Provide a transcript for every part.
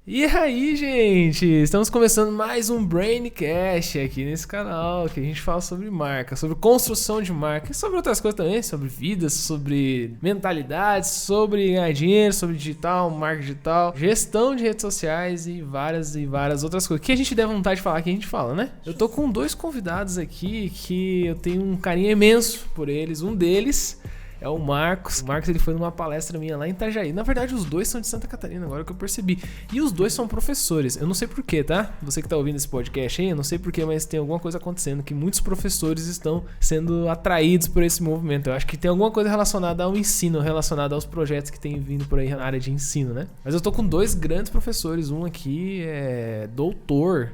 E aí, gente? Estamos começando mais um Braincast aqui nesse canal, que a gente fala sobre marca, sobre construção de marca e sobre outras coisas também, sobre vidas, sobre mentalidades, sobre ganhar dinheiro, sobre digital, marca digital, gestão de redes sociais e várias outras coisas. Que a gente der vontade de falar, que a gente fala, né? Eu tô com dois convidados aqui que eu tenho um carinho imenso por eles. Um deles é o Marcos. O Marcos, ele foi numa palestra minha lá em Itajaí. Na verdade, os dois são de Santa Catarina, agora que eu percebi. E os dois são professores. Eu não sei porquê, tá? Você que tá ouvindo esse podcast aí, eu não sei porquê, mas tem alguma coisa acontecendo que muitos professores estão sendo atraídos por esse movimento. Eu acho que tem alguma coisa relacionada ao ensino, relacionada aos projetos que tem vindo por aí na área de ensino, né? Mas eu tô com dois grandes professores. Um aqui é doutor,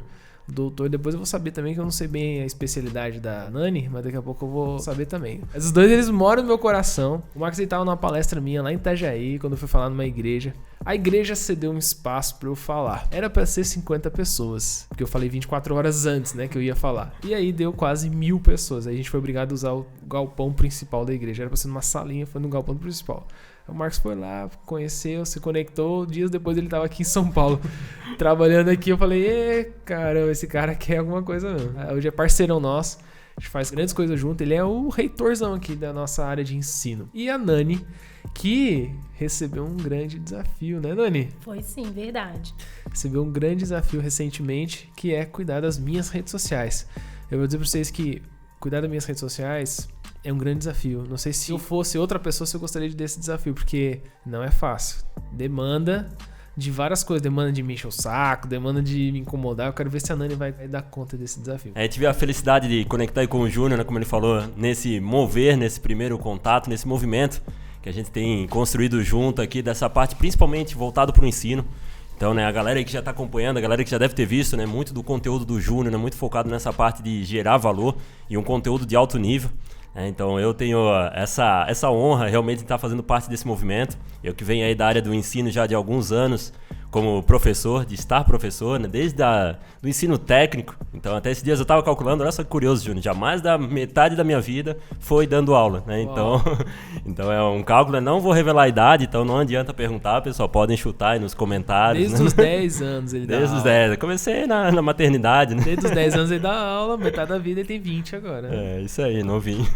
depois eu vou saber também, que eu não sei bem a especialidade da Nani, mas daqui a pouco eu vou saber também. Mas os dois, eles moram no meu coração. O Marcos, ele tava numa palestra minha lá em Itajaí, quando eu fui falar numa igreja. A igreja cedeu um espaço pra eu falar. Era pra ser 50 pessoas, porque eu falei 24 horas antes, né, que eu ia falar. E aí deu quase 1000 pessoas. Aí a gente foi obrigado a usar o galpão principal da igreja. Era pra ser numa salinha, foi no galpão principal. O Marcos foi lá, conheceu, se conectou. Dias depois ele tava aqui em São Paulo, trabalhando aqui. Eu falei, caramba, esse cara quer alguma coisa mesmo. Hoje é parceirão nosso, a gente faz grandes coisas junto. Ele é o reitorzão aqui da nossa área de ensino. E a Nani, que recebeu um grande desafio, né, Nani? Foi sim, verdade. Recebeu um grande desafio recentemente, que é cuidar das minhas redes sociais. Eu vou dizer pra vocês que cuidar das minhas redes sociais é um grande desafio. Não sei se eu fosse outra pessoa, se eu gostaria desse desafio, porque não é fácil. Demanda de várias coisas. Demanda de me encher o saco, demanda de me incomodar. Eu quero ver se a Nani vai dar conta desse desafio. Tive a felicidade de conectar aí com o Júnior, né, como ele falou, nesse mover, nesse primeiro contato, nesse movimento que a gente tem construído junto aqui, dessa parte principalmente voltado para o ensino. Então, né, a galera aí que já está acompanhando, a galera que já deve ter visto, né, muito do conteúdo do Júnior, né, muito focado nessa parte de gerar valor e um conteúdo de alto nível. Então eu tenho essa honra realmente de estar fazendo parte desse movimento. Eu que venho aí da área do ensino já de alguns anos como professor, de estar professor, né? Desde do ensino técnico. Então até esses dias eu estava calculando, olha só que curioso, Júnior, já mais da metade da minha vida foi dando aula, né? Então é um cálculo, não vou revelar a idade, então não adianta perguntar, pessoal, podem chutar aí nos comentários. Desde os 10 anos ele dá aula. Desde os 10, eu comecei na maternidade, né? Desde os 10 anos ele dá aula, metade da vida ele tem 20 agora. É, isso aí, novinho.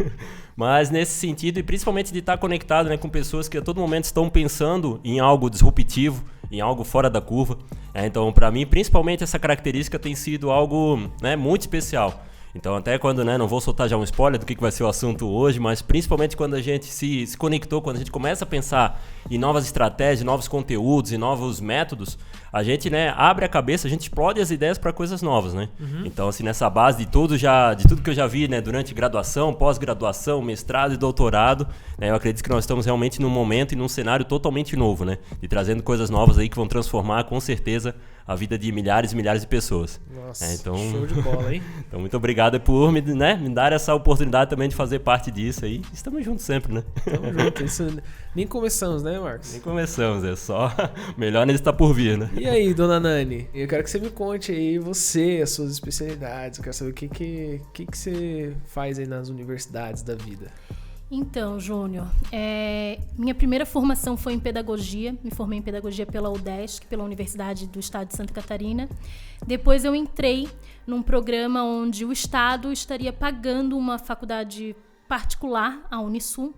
Mas nesse sentido, e principalmente de estar conectado, né, com pessoas que a todo momento estão pensando em algo disruptivo, em algo fora da curva. Então, para mim, principalmente essa característica tem sido algo, né, muito especial. Então, até quando, né, não vou soltar já um spoiler do que vai ser o assunto hoje, mas principalmente quando a gente se conectou, quando a gente começa a pensar em novas estratégias, novos conteúdos e novos métodos, a gente, né, abre a cabeça, a gente explode as ideias para coisas novas, né? Uhum. Então, assim, nessa base de tudo que eu já vi, né, durante graduação, pós-graduação, mestrado e doutorado, né, eu acredito que nós estamos realmente num momento e num cenário totalmente novo, né? E trazendo coisas novas aí que vão transformar, com certeza, a vida de milhares e milhares de pessoas. Nossa, então, show de bola, hein? Então, muito obrigado por me dar essa oportunidade também de fazer parte disso aí. Estamos juntos sempre, né? Estamos juntos. Isso, nem começamos, né, Marcos? Nem começamos, é só melhor ainda está por vir, né? E aí, dona Nani? Eu quero que você me conte aí as suas especialidades. Eu quero saber o que você faz aí nas universidades da vida. Então, Júnior, minha primeira formação foi em pedagogia. Me formei em pedagogia pela UDESC, pela Universidade do Estado de Santa Catarina. Depois eu entrei num programa onde o Estado estaria pagando uma faculdade particular, a Unisul,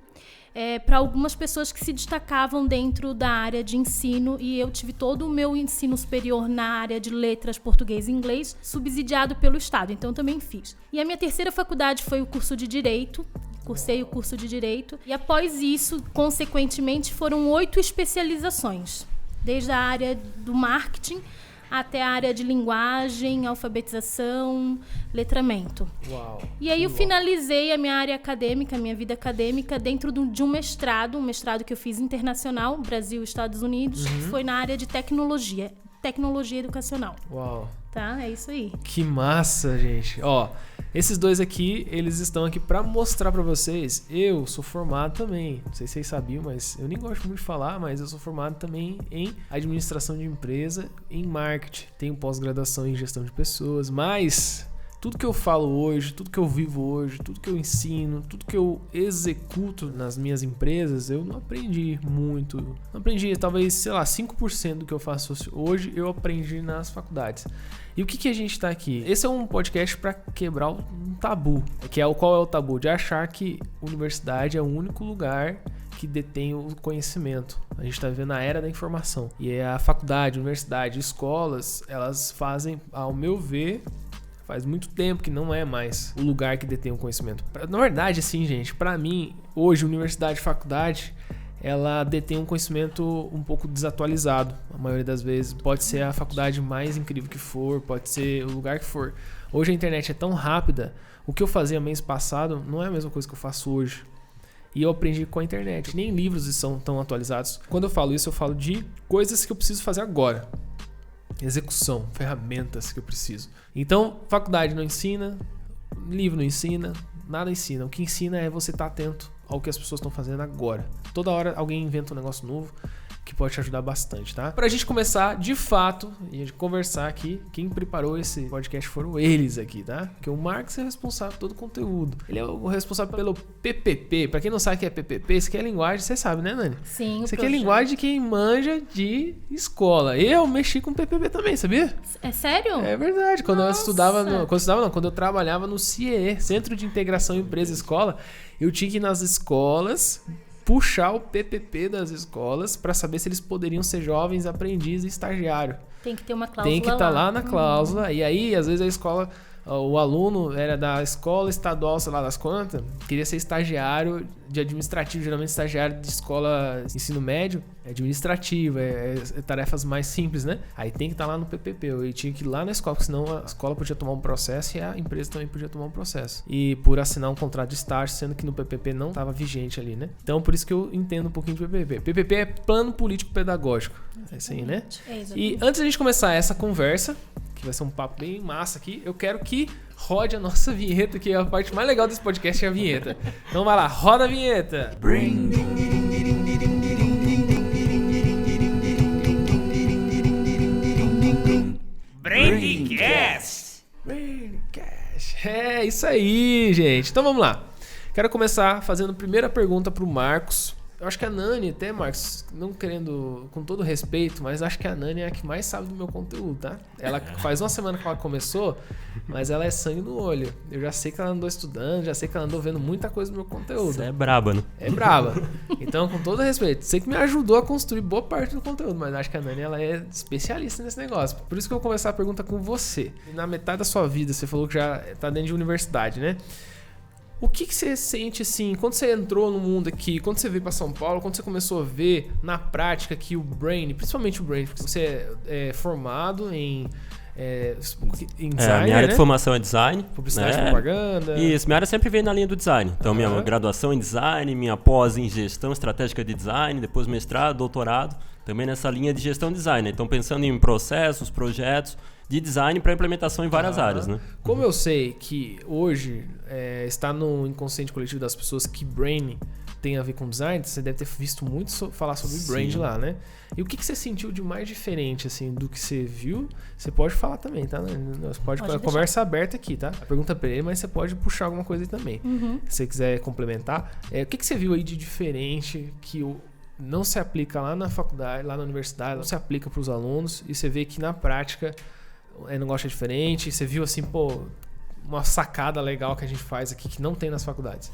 para algumas pessoas que se destacavam dentro da área de ensino, e eu tive todo o meu ensino superior na área de letras, português e inglês, subsidiado pelo Estado, então eu também fiz. E a minha terceira faculdade foi o curso de Direito. Cursei o curso de Direito e após isso, consequentemente, foram 8 especializações, desde a área do marketing até a área de linguagem, alfabetização, letramento. Uau! E aí eu finalizei a minha área acadêmica, a minha vida acadêmica, dentro de um mestrado que eu fiz internacional, Brasil e Estados Unidos, que foi na área de tecnologia educacional. Uau! Tá? É isso aí. Que massa, gente. Ó, esses dois aqui, eles estão aqui pra mostrar pra vocês. Eu sou formado também, não sei se vocês sabiam, mas eu nem gosto muito de falar, mas eu sou formado também em administração de empresa, em marketing. Tenho pós-graduação em gestão de pessoas, mas tudo que eu falo hoje, tudo que eu vivo hoje, tudo que eu ensino, tudo que eu executo nas minhas empresas, eu não aprendi muito. Não aprendi, talvez, 5% do que eu faço hoje eu aprendi nas faculdades. E o que a gente tá aqui? Esse é um podcast para quebrar um tabu. Qual é o tabu? De achar que universidade é o único lugar que detém o conhecimento. A gente está vivendo a era da informação. E a faculdade, universidade, escolas, elas fazem, ao meu ver, faz muito tempo que não é mais o lugar que detém o conhecimento. Na verdade, assim, gente, para mim, hoje, universidade e faculdade, ela detém um conhecimento um pouco desatualizado. A maioria das vezes pode ser a faculdade mais incrível que for, pode ser o lugar que for. Hoje a internet é tão rápida, o que eu fazia mês passado não é a mesma coisa que eu faço hoje. E eu aprendi com a internet. Nem livros são tão atualizados. Quando eu falo isso, eu falo de coisas que eu preciso fazer agora. Execução, ferramentas que eu preciso. Então, faculdade não ensina, livro não ensina, nada ensina. O que ensina é você estar atento ao que as pessoas estão fazendo agora. Toda hora alguém inventa um negócio novo que pode te ajudar bastante, tá? Pra gente começar, de fato, e a gente conversar aqui, quem preparou esse podcast foram eles aqui, tá? Porque o Marcos é responsável por todo o conteúdo. Ele é o responsável pelo PPP. Pra quem não sabe o que é PPP, isso aqui é linguagem, você sabe, né, Nani? Sim. Isso aqui é linguagem de quem manja de escola. Eu mexi com PPP também, sabia? É sério? É verdade. Quando eu trabalhava no CIE, Centro de Integração Empresa-Escola, eu tinha que ir nas escolas puxar o PPP das escolas para saber se eles poderiam ser jovens aprendizes e estagiário. Tem que ter uma cláusula. Tem que estar lá na cláusula. E aí, às vezes, a escola, o aluno era da escola estadual, sei lá das quantas, queria ser estagiário de administrativo, geralmente estagiário de escola ensino médio, é administrativo, é tarefas mais simples, né? Aí tem que estar lá no PPP. Eu tinha que ir lá na escola, porque senão a escola podia tomar um processo e a empresa também podia tomar um processo. E por assinar um contrato de estágio, sendo que no PPP não estava vigente ali, né? Então, por isso que eu entendo um pouquinho de PPP. PPP é Plano Político Pedagógico. É isso aí, né? E antes da gente começar essa conversa, que vai ser um papo bem massa aqui, eu quero que rode a nossa vinheta, que é a parte mais legal desse podcast, é a vinheta. Então vai lá, roda a vinheta. Braincast. É isso aí, gente. Então vamos lá. Quero começar fazendo a primeira pergunta pro Marcos. Eu acho que a Nani, até, Marcos, não querendo, com todo respeito, mas acho que a Nani é a que mais sabe do meu conteúdo, tá? Ela faz uma semana que ela começou, mas ela é sangue no olho. Eu já sei que ela andou estudando, já sei que ela andou vendo muita coisa do meu conteúdo. Você é braba, né? É braba. Então, com todo respeito, sei que me ajudou a construir boa parte do conteúdo, mas acho que a Nani, ela é especialista nesse negócio. Por isso que eu vou começar a pergunta com você. Na metade da sua vida, você falou que já tá dentro de universidade, né? O que você sente assim, quando você entrou no mundo aqui, quando você veio para São Paulo, quando você começou a ver na prática que o Brain, principalmente o Brain, porque você é formado em design, minha área de formação é design. Publicidade e propaganda. Isso, minha área sempre veio na linha do design. Então, minha graduação em design, minha pós em gestão estratégica de design, depois mestrado, doutorado, também nessa linha de gestão design. Então, pensando em processos, projetos de design para implementação em várias áreas, né? Como eu sei que hoje está no inconsciente coletivo das pessoas que Brain tem a ver com design, você deve ter visto muito falar sobre Brain lá, né? E o que você sentiu de mais diferente, assim, do que você viu? Você pode falar também, tá? Você pode conversa aberta aqui, tá? A pergunta pra ele, mas você pode puxar alguma coisa aí também. Se você quiser complementar. O que você viu aí de diferente que não se aplica lá na faculdade, lá na universidade, não se aplica para os alunos e você vê que na prática o negócio é diferente, você viu assim, uma sacada legal que a gente faz aqui que não tem nas faculdades.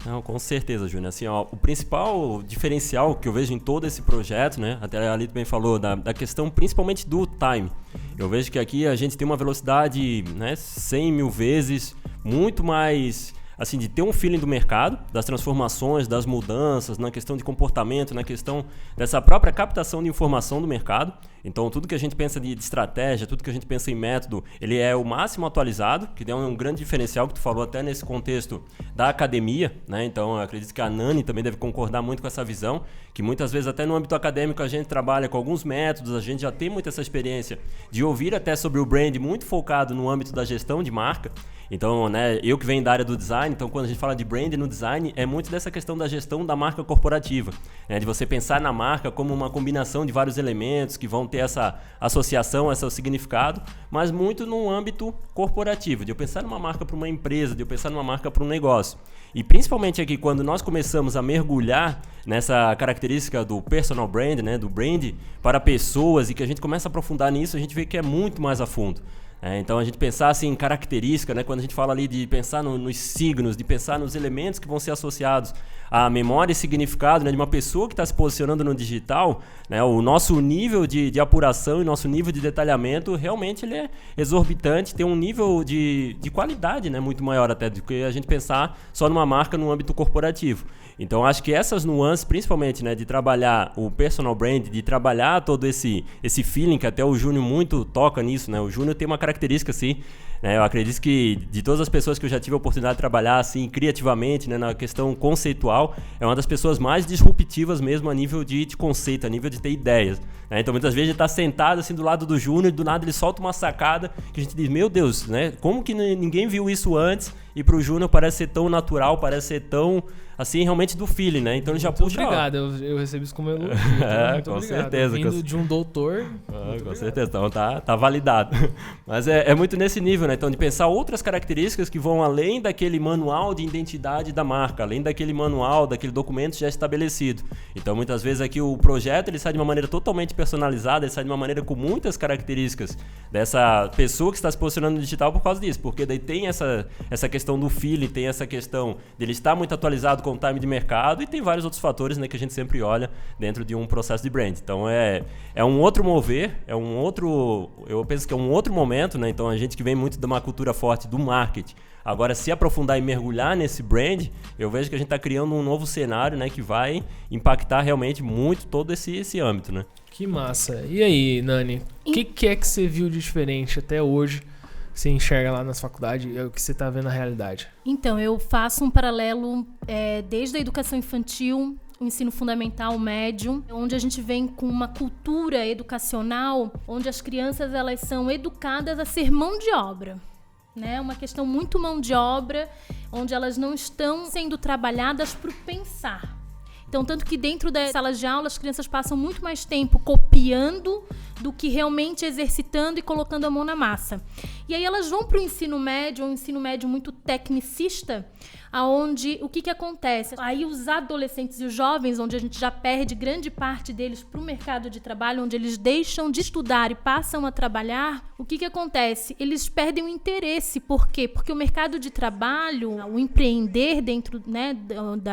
Não, com certeza, Júnior. Assim, o principal diferencial que eu vejo em todo esse projeto, né? Até a Lito bem falou, da questão principalmente do time. Eu vejo que aqui a gente tem uma velocidade, né, 100 mil vezes, muito mais, assim, de ter um feeling do mercado, das transformações, das mudanças, na questão de comportamento, na questão dessa própria captação de informação do mercado. Então, tudo que a gente pensa de estratégia, tudo que a gente pensa em método, ele é o máximo atualizado, que é um grande diferencial que tu falou até nesse contexto da academia, né? Então, eu acredito que a Nani também deve concordar muito com essa visão, que muitas vezes até no âmbito acadêmico a gente trabalha com alguns métodos, a gente já tem muito essa experiência de ouvir até sobre o brand muito focado no âmbito da gestão de marca. Então, né, eu que venho da área do design, então quando a gente fala de brand no design, é muito dessa questão da gestão da marca corporativa, né, de você pensar na marca como uma combinação de vários elementos que vão ter essa associação, esse significado, mas muito num âmbito corporativo, de eu pensar numa marca para uma empresa, de eu pensar numa marca para um negócio. E principalmente aqui, quando nós começamos a mergulhar nessa característica do personal brand, né, do brand para pessoas, e que a gente começa a aprofundar nisso, a gente vê que é muito mais a fundo. Então a gente pensar assim, em característica, né, quando a gente fala ali de pensar nos signos, de pensar nos elementos que vão ser associados à memória e significado, né, de uma pessoa que está se posicionando no digital, né, o nosso nível de apuração e nosso nível de detalhamento realmente ele é exorbitante, tem um nível de qualidade, né, muito maior até do que a gente pensar só numa marca no âmbito corporativo. Então acho que essas nuances, principalmente, né, de trabalhar o personal brand, de trabalhar todo esse feeling, que até o Júnior muito toca nisso, né? O Júnior tem uma característica assim, né? Eu acredito que de todas as pessoas que eu já tive a oportunidade de trabalhar assim criativamente, né, na questão conceitual, é uma das pessoas mais disruptivas mesmo a nível de conceito, a nível de ter ideias. Né? Então muitas vezes ele está sentado assim do lado do Júnior e do nada ele solta uma sacada que a gente diz, meu Deus, né? Como que ninguém viu isso antes? E pro Júnior parece ser tão natural, parece ser tão, assim, realmente do feeling, né? Então ele já puxa... Obrigado, eu recebi isso como elogio. Muito com obrigado. Certeza. Vindo de um doutor... Com certeza, então tá validado. Mas é muito nesse nível, né? Então de pensar outras características que vão além daquele manual de identidade da marca, além daquele manual, daquele documento já estabelecido. Então muitas vezes aqui o projeto ele sai de uma maneira totalmente personalizada, ele sai de uma maneira com muitas características dessa pessoa que está se posicionando no digital por causa disso, porque daí tem essa questão do feeling, tem essa questão dele estar muito atualizado com o time de mercado e tem vários outros fatores, né, que a gente sempre olha dentro de um processo de brand. Então é um outro mover, eu penso que é um outro momento, né? Então a gente que vem muito de uma cultura forte do marketing, agora se aprofundar e mergulhar nesse brand, eu vejo que a gente está criando um novo cenário, né, que vai impactar realmente muito todo esse âmbito, né? Que massa. E aí, Nani, o que é que você viu de diferente até hoje? Você enxerga lá nas faculdades, é o que você está vendo na realidade? Então, eu faço um paralelo desde a educação infantil, o ensino fundamental, médio, onde a gente vem com uma cultura educacional, onde as crianças elas são educadas a ser mão de obra. Né? Uma questão muito mão de obra, onde elas não estão sendo trabalhadas para o pensar. Então, tanto que dentro das salas de aula, as crianças passam muito mais tempo copiando do que realmente exercitando e colocando a mão na massa. E aí elas vão para o ensino médio, um ensino médio muito tecnicista, aonde o que acontece? Aí os adolescentes e os jovens, onde a gente já perde grande parte deles para o mercado de trabalho, onde eles deixam de estudar e passam a trabalhar, o que acontece? Eles perdem o interesse. Por quê? Porque o mercado de trabalho, o empreender dentro, né,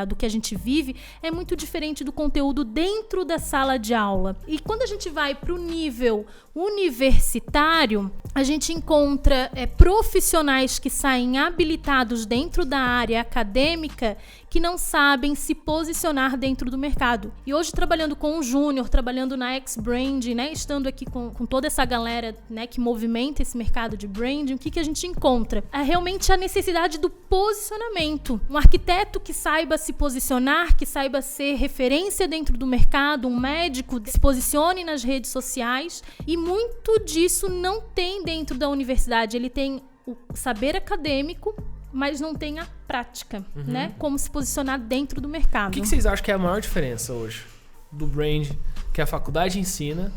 do que a gente vive, é muito diferente do conteúdo dentro da sala de aula. E quando a gente vai para o nível universitário, a gente encontra profissionais que saem habilitados dentro da área acadêmica que não sabem se posicionar dentro do mercado. E hoje, trabalhando com o Júnior, trabalhando na X-Brand, né, estando aqui com toda essa galera, né, que movimenta esse mercado de branding, o que a gente encontra? É realmente a necessidade do posicionamento. Um arquiteto que saiba se posicionar, que saiba ser referência dentro do mercado, um médico que se posicione nas redes sociais, e muito disso não tem dentro da universidade. Ele tem o saber acadêmico, mas não tem a prática, né? Como se posicionar dentro do mercado. O que vocês acham que é a maior diferença hoje do brand que a faculdade ensina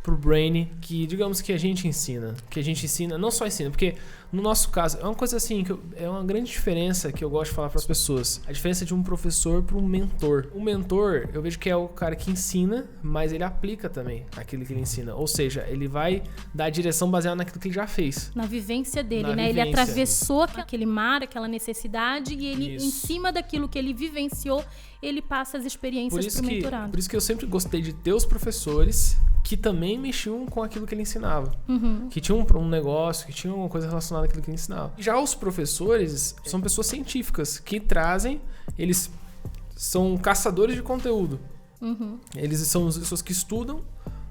pro brand que, digamos, que a gente ensina? Que a gente ensina, não só ensina, porque no nosso caso, é uma coisa assim, é uma grande diferença que eu gosto de falar para as pessoas. A diferença de um professor para um mentor. O mentor, eu vejo que é o cara que ensina, mas ele aplica também aquilo que ele ensina. Ou seja, ele vai dar direção baseada naquilo que ele já fez. Na vivência dele, né? Ele atravessou aquele mar, aquela necessidade, e ele, em cima daquilo que ele vivenciou, ele passa as experiências para o mentorado. Por isso que eu sempre gostei de ter os professores que também mexiam com aquilo que ele ensinava. Que tinham um negócio, que tinham uma coisa relacionada àquilo que ele ensinava. Já os professores são pessoas científicas que trazem, eles são caçadores de conteúdo. Eles são as pessoas que estudam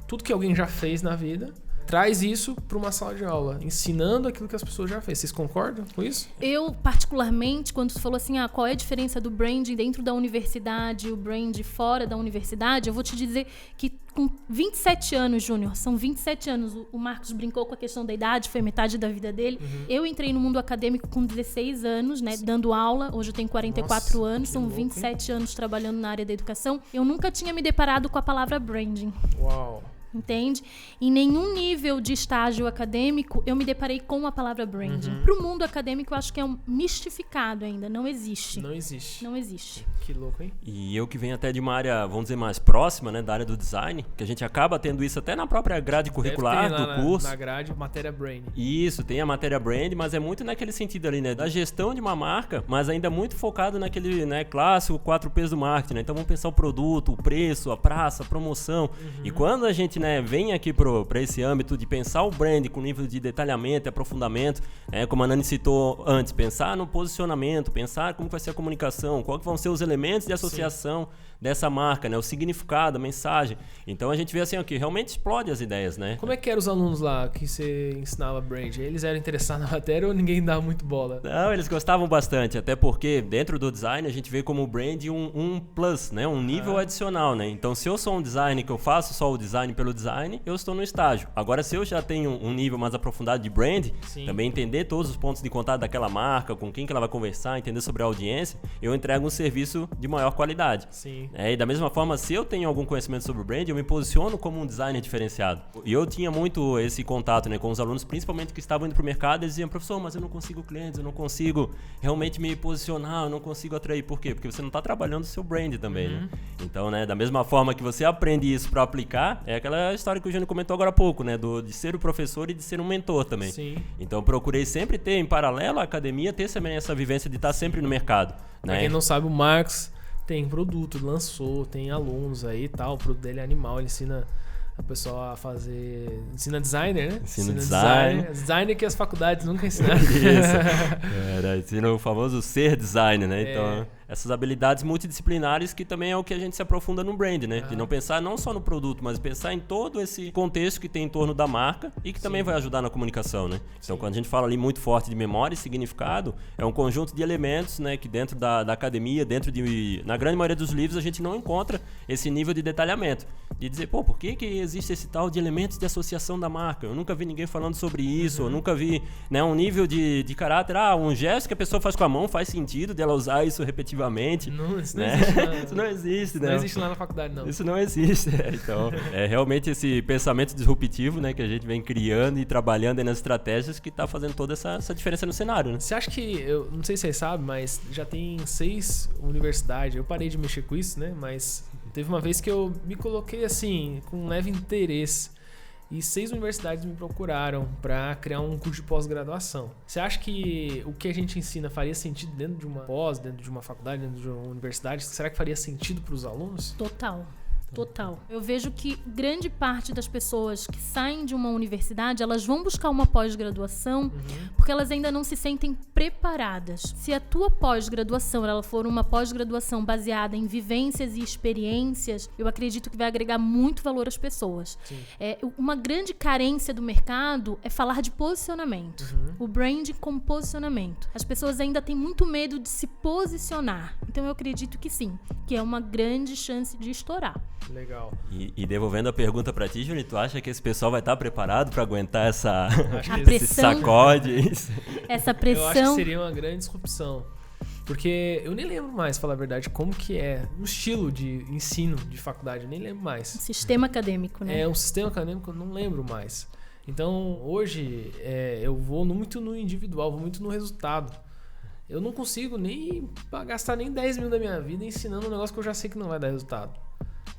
tudo que alguém já fez na vida traz isso para uma sala de aula, ensinando aquilo que as pessoas já fez. Vocês concordam com isso? Eu, particularmente, quando você falou assim, qual é a diferença do branding dentro da universidade e o branding fora da universidade, eu vou te dizer que com 27 anos, Júnior, são 27 anos, o Marcos brincou com a questão da idade, foi metade da vida dele. Eu entrei no mundo acadêmico com 16 anos, né, dando aula, hoje eu tenho 44 anos, são 27 anos trabalhando na área da educação. Eu nunca tinha me deparado com a palavra branding. Uau! Entende? Em nenhum nível de estágio acadêmico eu me deparei com a palavra branding. Para o mundo acadêmico eu acho que é um mistificado ainda, não existe. Não existe. Não existe. Que louco, hein? E eu que venho até de uma área, vamos dizer, mais próxima, né, da área do design, que a gente acaba tendo isso até na própria grade curricular do curso. Na grade, matéria brand. Isso, tem a matéria brand, mas é muito naquele sentido ali, né, da gestão de uma marca, mas ainda muito focado naquele, né, clássico 4 P's do marketing, né? Então vamos pensar o produto, o preço, a praça, a promoção. E quando a gente, né, vem aqui para esse âmbito de pensar o brand com nível de detalhamento e aprofundamento, como a Nani citou antes, pensar no posicionamento, pensar como vai ser a comunicação, qual que vão ser os elementos de associação dessa marca, né, o significado, a mensagem. Então a gente vê assim, que realmente explode as ideias, né? Como é que eram os alunos lá que você ensinava brand? Eles eram interessados na matéria ou ninguém dava muito bola? Não, eles gostavam bastante, até porque dentro do design a gente vê como brand um plus, né, um nível adicional, né? Então se eu sou um designer que eu faço só o design pelo design, eu estou no estágio. Agora se eu já tenho um nível mais aprofundado de brand, também entender todos os pontos de contato daquela marca, com quem que ela vai conversar, entender sobre a audiência, eu entrego um serviço de maior qualidade. Sim. E da mesma forma, se eu tenho algum conhecimento sobre o brand, eu me posiciono como um designer diferenciado. E eu tinha muito esse contato, né, com os alunos, principalmente que estavam indo para o mercado, eles diziam, professor, mas eu não consigo clientes, eu não consigo realmente me posicionar, eu não consigo atrair. Por quê? Porque você não está trabalhando o seu brand também, né? Então, né, da mesma forma que você aprende isso para aplicar, é aquela história que o Júnior comentou agora há pouco, né, de ser o professor e de ser um mentor também. Sim. Então, procurei sempre ter, em paralelo à academia, ter também essa vivência de estar sempre no mercado. Né? Pra quem não sabe, o Marcos tem produto, lançou, tem alunos aí e tal. O produto dele é animal, ele ensina a pessoa a fazer... Ensina designer, né? Ensina design. Designer que as faculdades nunca ensinaram. Isso. Ensina o famoso ser designer, né? Então, essas habilidades multidisciplinares que também é o que a gente se aprofunda no brand, né? De não pensar não só no produto, mas pensar em todo esse contexto que tem em torno da marca e que também vai ajudar na comunicação, né? Então, quando a gente fala ali muito forte de memória e significado, é um conjunto de elementos, né? Que dentro da academia, na grande maioria dos livros, a gente não encontra esse nível de detalhamento. De dizer, por que existe esse tal de elementos de associação da marca? Eu nunca vi ninguém falando sobre isso, eu nunca vi, né, um nível de caráter, um gesto que a pessoa faz com a mão faz sentido dela usar isso repetitivamente. Não, isso não né? existe. Isso não existe, né? Não existe lá na faculdade, não. Isso não existe. Então, é realmente esse pensamento disruptivo, né, que a gente vem criando e trabalhando aí nas estratégias que está fazendo toda essa diferença no cenário, né? Você acha que, eu não sei se vocês sabem, mas já tem 6 universidades, eu parei de mexer com isso, né, mas teve uma vez que eu me coloquei assim, com um leve interesse, e 6 universidades me procuraram para criar um curso de pós-graduação. Você acha que o que a gente ensina faria sentido dentro de uma pós, dentro de uma faculdade, dentro de uma universidade? Será que faria sentido para os alunos? Total. Eu vejo que grande parte das pessoas que saem de uma universidade, elas vão buscar uma pós-graduação porque elas ainda não se sentem preparadas. Se a tua pós-graduação ela for uma pós-graduação baseada em vivências e experiências, eu acredito que vai agregar muito valor às pessoas. Uma grande carência do mercado é falar de posicionamento. O branding como posicionamento. As pessoas ainda têm muito medo de se posicionar. Então eu acredito que sim, que é uma grande chance de estourar. Legal. E devolvendo a pergunta pra ti, Júnior, tu acha que esse pessoal vai estar preparado pra aguentar esse sacode? Essa pressão. Eu acho que seria uma grande disrupção. Porque eu nem lembro mais, falar a verdade, como que é o estilo de ensino de faculdade, eu nem lembro mais. Sistema acadêmico, né? É um sistema acadêmico, eu não lembro mais. Então, hoje, eu vou muito no individual, vou muito no resultado. Eu não consigo nem gastar nem 10 mil da minha vida ensinando um negócio que eu já sei que não vai dar resultado.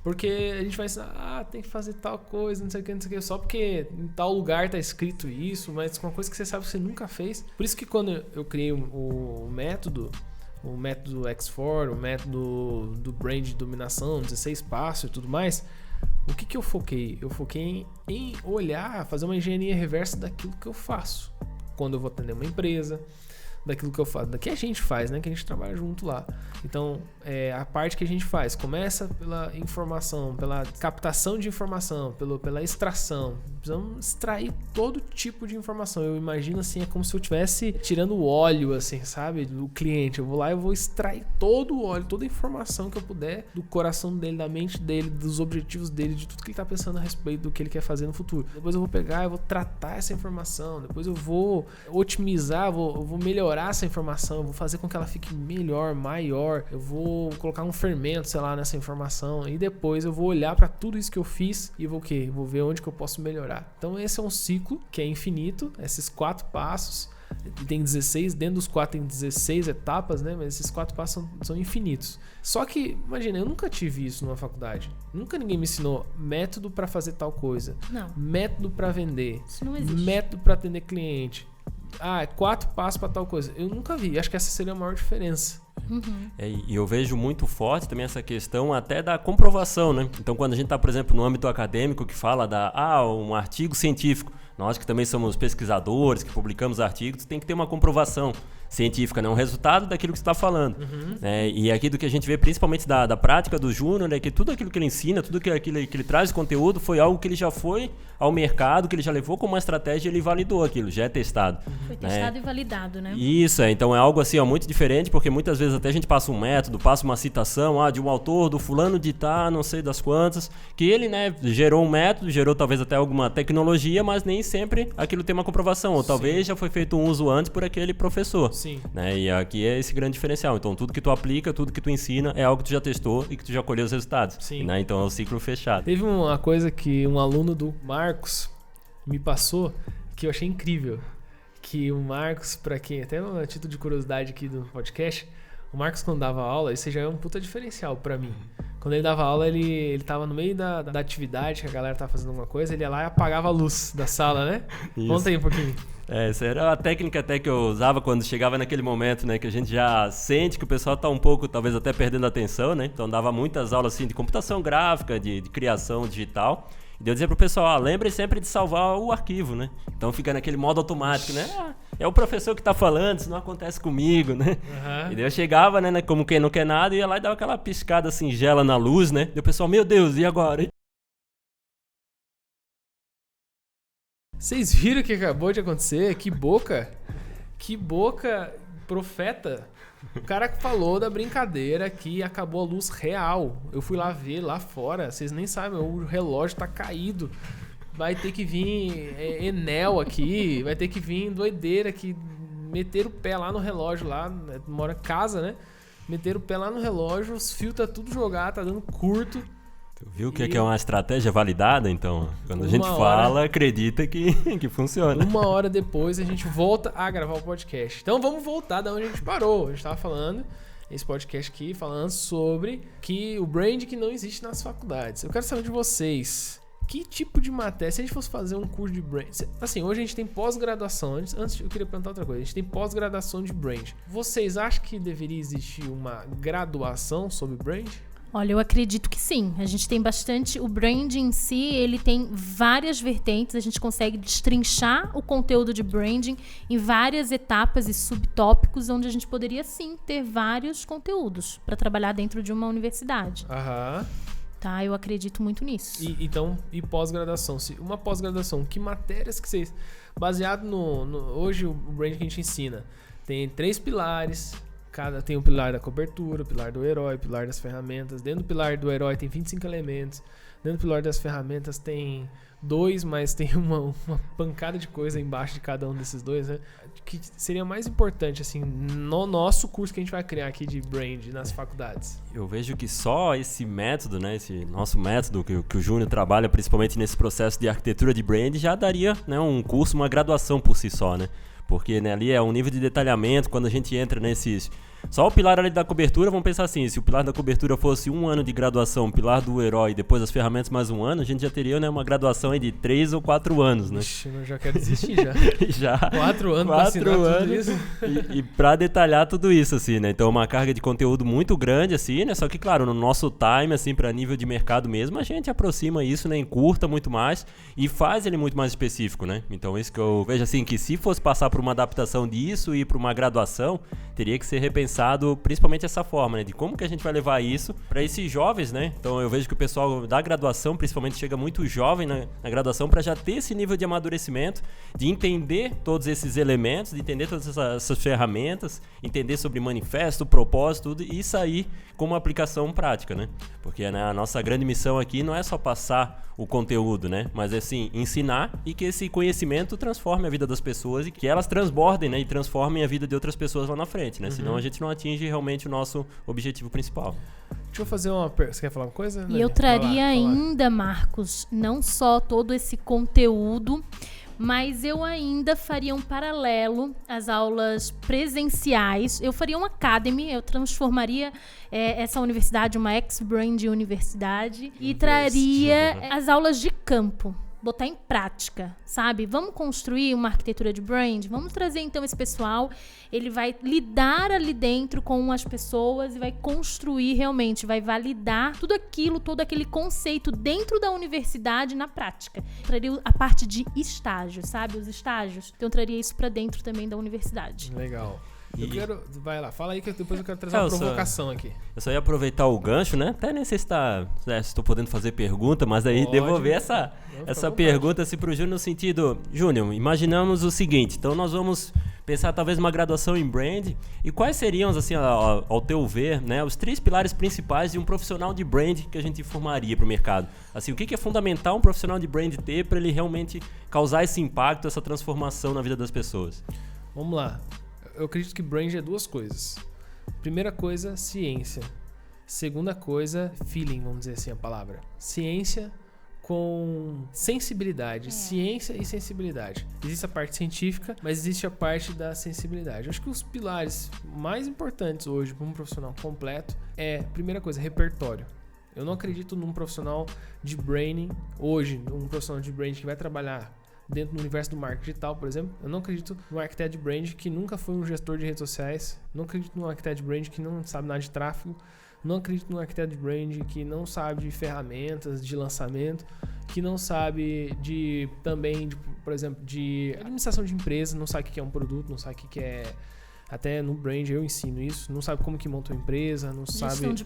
Porque a gente vai ensinar, tem que fazer tal coisa, não sei o que, só porque em tal lugar tá escrito isso, mas com uma coisa que você sabe que você nunca fez. Por isso que quando eu criei o método X4, o método do brand de dominação, 16 passos e tudo mais, o que eu foquei? Eu foquei em olhar, fazer uma engenharia reversa daquilo que eu faço. Quando eu vou atender uma empresa, daquilo que eu faço, da que a gente faz, né? Que a gente trabalha junto lá. Então, a parte que a gente faz começa pela informação, pela captação de informação, pela extração. Precisamos extrair todo tipo de informação. Eu imagino assim, é como se eu estivesse tirando o óleo, assim, sabe? Do cliente. Eu vou lá e vou extrair todo o óleo, toda a informação que eu puder do coração dele, da mente dele, dos objetivos dele, de tudo que ele tá pensando a respeito do que ele quer fazer no futuro. Depois eu vou pegar, eu vou tratar essa informação. Depois eu vou otimizar, eu vou melhorar essa informação, eu vou fazer com que ela fique melhor, maior, eu vou colocar um fermento, sei lá, nessa informação, e depois eu vou olhar para tudo isso que eu fiz e vou o quê? Vou ver onde que eu posso melhorar. Então esse é um ciclo que é infinito, esses 4 passos, tem 16, dentro dos 4 tem 16 etapas, né? Mas esses 4 passos são infinitos. Só que, imagina, eu nunca tive isso numa faculdade. Nunca ninguém me ensinou método para fazer tal coisa. Não. Método para vender. Isso não existe. Método para atender cliente. 4 passos para tal coisa. Eu nunca vi. Acho que essa seria a maior diferença. Uhum. E eu vejo muito forte também essa questão até da comprovação, né? Então, quando a gente está, por exemplo, no âmbito acadêmico que fala um artigo científico, nós que também somos pesquisadores, que publicamos artigos, tem que ter uma comprovação científica, né? Um resultado daquilo que você está falando. Uhum. E aqui do que a gente vê, principalmente da prática do Júnior, é que tudo aquilo que ele ensina, tudo aquilo que ele traz de conteúdo foi algo que ele já foi ao mercado, que ele já levou como uma estratégia e ele validou aquilo, já é testado. Foi testado e validado, né? Isso, então é algo assim, muito diferente, porque muitas vezes até a gente passa um método, passa uma citação de um autor, do fulano de não sei das quantas, que ele, né, gerou um método, gerou talvez até alguma tecnologia, mas nem sempre aquilo tem uma comprovação, ou talvez já foi feito um uso antes por aquele professor. Sim. Né? E aqui é esse grande diferencial. Então, tudo que tu aplica, tudo que tu ensina é algo que tu já testou e que tu já colheu os resultados. Sim. Né? Então, é um ciclo fechado. Teve uma coisa que um aluno do Marcos me passou que eu achei incrível. Que o Marcos, pra quem, até a título de curiosidade aqui do podcast, o Marcos quando dava aula, isso já é um puta diferencial pra mim. Quando ele dava aula, ele tava no meio da atividade, que a galera tava fazendo alguma coisa, ele ia lá e apagava a luz da sala, né? Isso. Conta aí um pouquinho. Essa era a técnica até que eu usava quando chegava naquele momento, né? Que a gente já sente que o pessoal tá um pouco, talvez até perdendo a atenção, né? Então dava muitas aulas assim de computação gráfica, de criação digital. E eu dizia pro pessoal, lembre sempre de salvar o arquivo, né? Então fica naquele modo automático, né? É o professor que tá falando, isso não acontece comigo, né? Uhum. E daí eu chegava, né? Como quem não quer nada, ia lá e dava aquela piscada singela na luz, né? E o pessoal, meu Deus, e agora? Vocês viram o que acabou de acontecer? Que boca profeta. O cara que falou da brincadeira que acabou a luz real. Eu fui lá ver, lá fora. Vocês nem sabem, o relógio tá caído. Vai ter que vir Enel aqui. Vai ter que vir doideira aqui. Meter o pé lá no relógio lá. Mora em casa, né? Meter o pé lá no relógio. Os fios tá tudo jogado, tá dando curto. Tu viu o que é uma estratégia validada, então? Quando a gente fala, acredita que funciona. 1 hora depois a gente volta a gravar o podcast. Então vamos voltar da onde a gente parou. A gente estava falando, esse podcast aqui, falando sobre o brand que não existe nas faculdades. Eu quero saber de vocês, que tipo de matéria, se a gente fosse fazer um curso de brand... Assim, hoje a gente tem pós-graduação. Antes eu queria perguntar outra coisa. A gente tem pós-graduação de brand. Vocês acham que deveria existir uma graduação sobre brand? Olha, eu acredito que sim. A gente tem bastante... O brand em si, ele tem várias vertentes. A gente consegue destrinchar o conteúdo de branding em várias etapas e subtópicos, onde a gente poderia, sim, ter vários conteúdos para trabalhar dentro de uma universidade. Aham. Tá, eu acredito muito nisso. E pós-graduação? Uma pós-graduação, que matérias que vocês... Baseado hoje, o brand que a gente ensina tem 3 pilares... Tem o pilar da cobertura, o pilar do herói, o pilar das ferramentas. Dentro do pilar do herói tem 25 elementos. Dentro do pilar das ferramentas tem 2, mas tem uma pancada de coisa embaixo de cada um desses 2, né? Que seria mais importante, assim, no nosso curso que a gente vai criar aqui de brand nas faculdades. Eu vejo que só esse método, né? Esse nosso método que o Júnior trabalha, principalmente nesse processo de arquitetura de brand, já daria, né, um curso, uma graduação por si só, né? Porque, né, ali é um nível de detalhamento, quando a gente entra nesses... Só o pilar ali da cobertura, vamos pensar assim, se o pilar da cobertura fosse 1 ano de graduação, o pilar do herói, depois as ferramentas mais 1 ano, a gente já teria, né, uma graduação aí de 3 ou 4 anos, né? Ixi, eu já quero desistir já. Já. 4 anos pra assinar tudo isso. E pra detalhar tudo isso, assim, né? Então, uma carga de conteúdo muito grande, assim, né? Só que, claro, no nosso time, assim, pra nível de mercado mesmo, a gente aproxima isso, né? Encurta muito mais e faz ele muito mais específico, né? Então, isso que eu vejo, assim, que se fosse passar para uma adaptação disso e para uma graduação, teria que ser repensado principalmente essa forma, né? De como que a gente vai levar isso para esses jovens, né? Então eu vejo que o pessoal da graduação, principalmente, chega muito jovem na graduação para já ter esse nível de amadurecimento, de entender todos esses elementos, de entender todas essas ferramentas, entender sobre manifesto, propósito, tudo, e sair com uma aplicação prática, né? Porque, né, a nossa grande missão aqui não é só passar o conteúdo, né? Mas é sim ensinar e que esse conhecimento transforme a vida das pessoas e que elas transbordem, né? E transformem a vida de outras pessoas lá na frente, né? Senão a gente não atinge realmente o nosso objetivo principal. Deixa eu fazer uma pergunta. Você quer falar uma coisa? E eu traria ainda, Marcos, não só todo esse conteúdo, mas eu ainda faria um paralelo às aulas presenciais. Eu faria uma academy, eu transformaria essa universidade, uma ex-brand universidade, e traria as aulas de campo. Botar em prática, sabe? Vamos construir uma arquitetura de brand? Vamos trazer, então, esse pessoal. Ele vai lidar ali dentro com as pessoas e vai construir realmente, vai validar tudo aquilo, todo aquele conceito dentro da universidade na prática. Eu traria a parte de estágio, sabe? Os estágios. Então, eu traria isso pra dentro também da universidade. Legal. Vai lá, fala aí que depois eu quero trazer uma provocação aqui. Eu só ia aproveitar o gancho, né? Até nem sei se estou podendo fazer pergunta, mas aí devolver essa pergunta assim pro Júnior no sentido, Júnior, imaginamos o seguinte, então nós vamos pensar talvez uma graduação em brand, e quais seriam, assim, ao teu ver, né, os 3 pilares principais de um profissional de brand que a gente formaria para o mercado? Assim, o que é fundamental um profissional de brand ter para ele realmente causar esse impacto, essa transformação na vida das pessoas? Vamos lá. Eu acredito que brand é 2 coisas. Primeira coisa, ciência. Segunda coisa, feeling, vamos dizer assim a palavra. Ciência com sensibilidade. Ciência e sensibilidade. Existe a parte científica, mas existe a parte da sensibilidade. Eu acho que os pilares mais importantes hoje para um profissional completo primeira coisa, repertório. Eu não acredito num profissional de branding hoje, um profissional de branding que vai trabalhar dentro do universo do marketing digital, por exemplo. Eu não acredito num arquiteto de brand que nunca foi um gestor de redes sociais. Não acredito num arquiteto de brand que não sabe nada de tráfego. Não acredito num arquiteto de brand que não sabe de ferramentas de lançamento, que não sabe por exemplo, de administração de empresa, não sabe o que é um produto, não sabe o que é... Até no brand eu ensino isso. Não sabe como que monta uma empresa, não sabe... Gestão de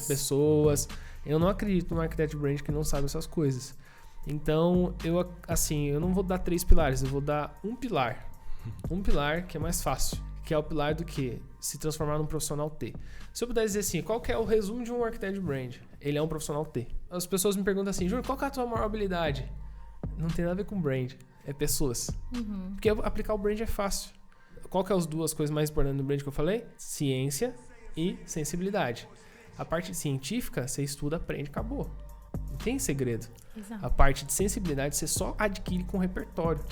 pessoas. Eu não acredito num arquiteto de brand que não sabe essas coisas. Então, eu não vou dar 3 pilares, eu vou dar um pilar. Um pilar que é mais fácil, que é o pilar do que? Se transformar num profissional T. Se eu puder dizer assim, qual que é o resumo de um arquiteto de brand? Ele é um profissional T. As pessoas me perguntam assim, Júnior, qual que é a tua maior habilidade? Não tem nada a ver com brand, é pessoas. Porque aplicar o brand é fácil. Qual que é as 2 coisas mais importantes do brand que eu falei? Ciência e sensibilidade. A parte científica, você estuda, aprende, acabou. Não tem segredo. Exato. A parte de sensibilidade você só adquire com repertório.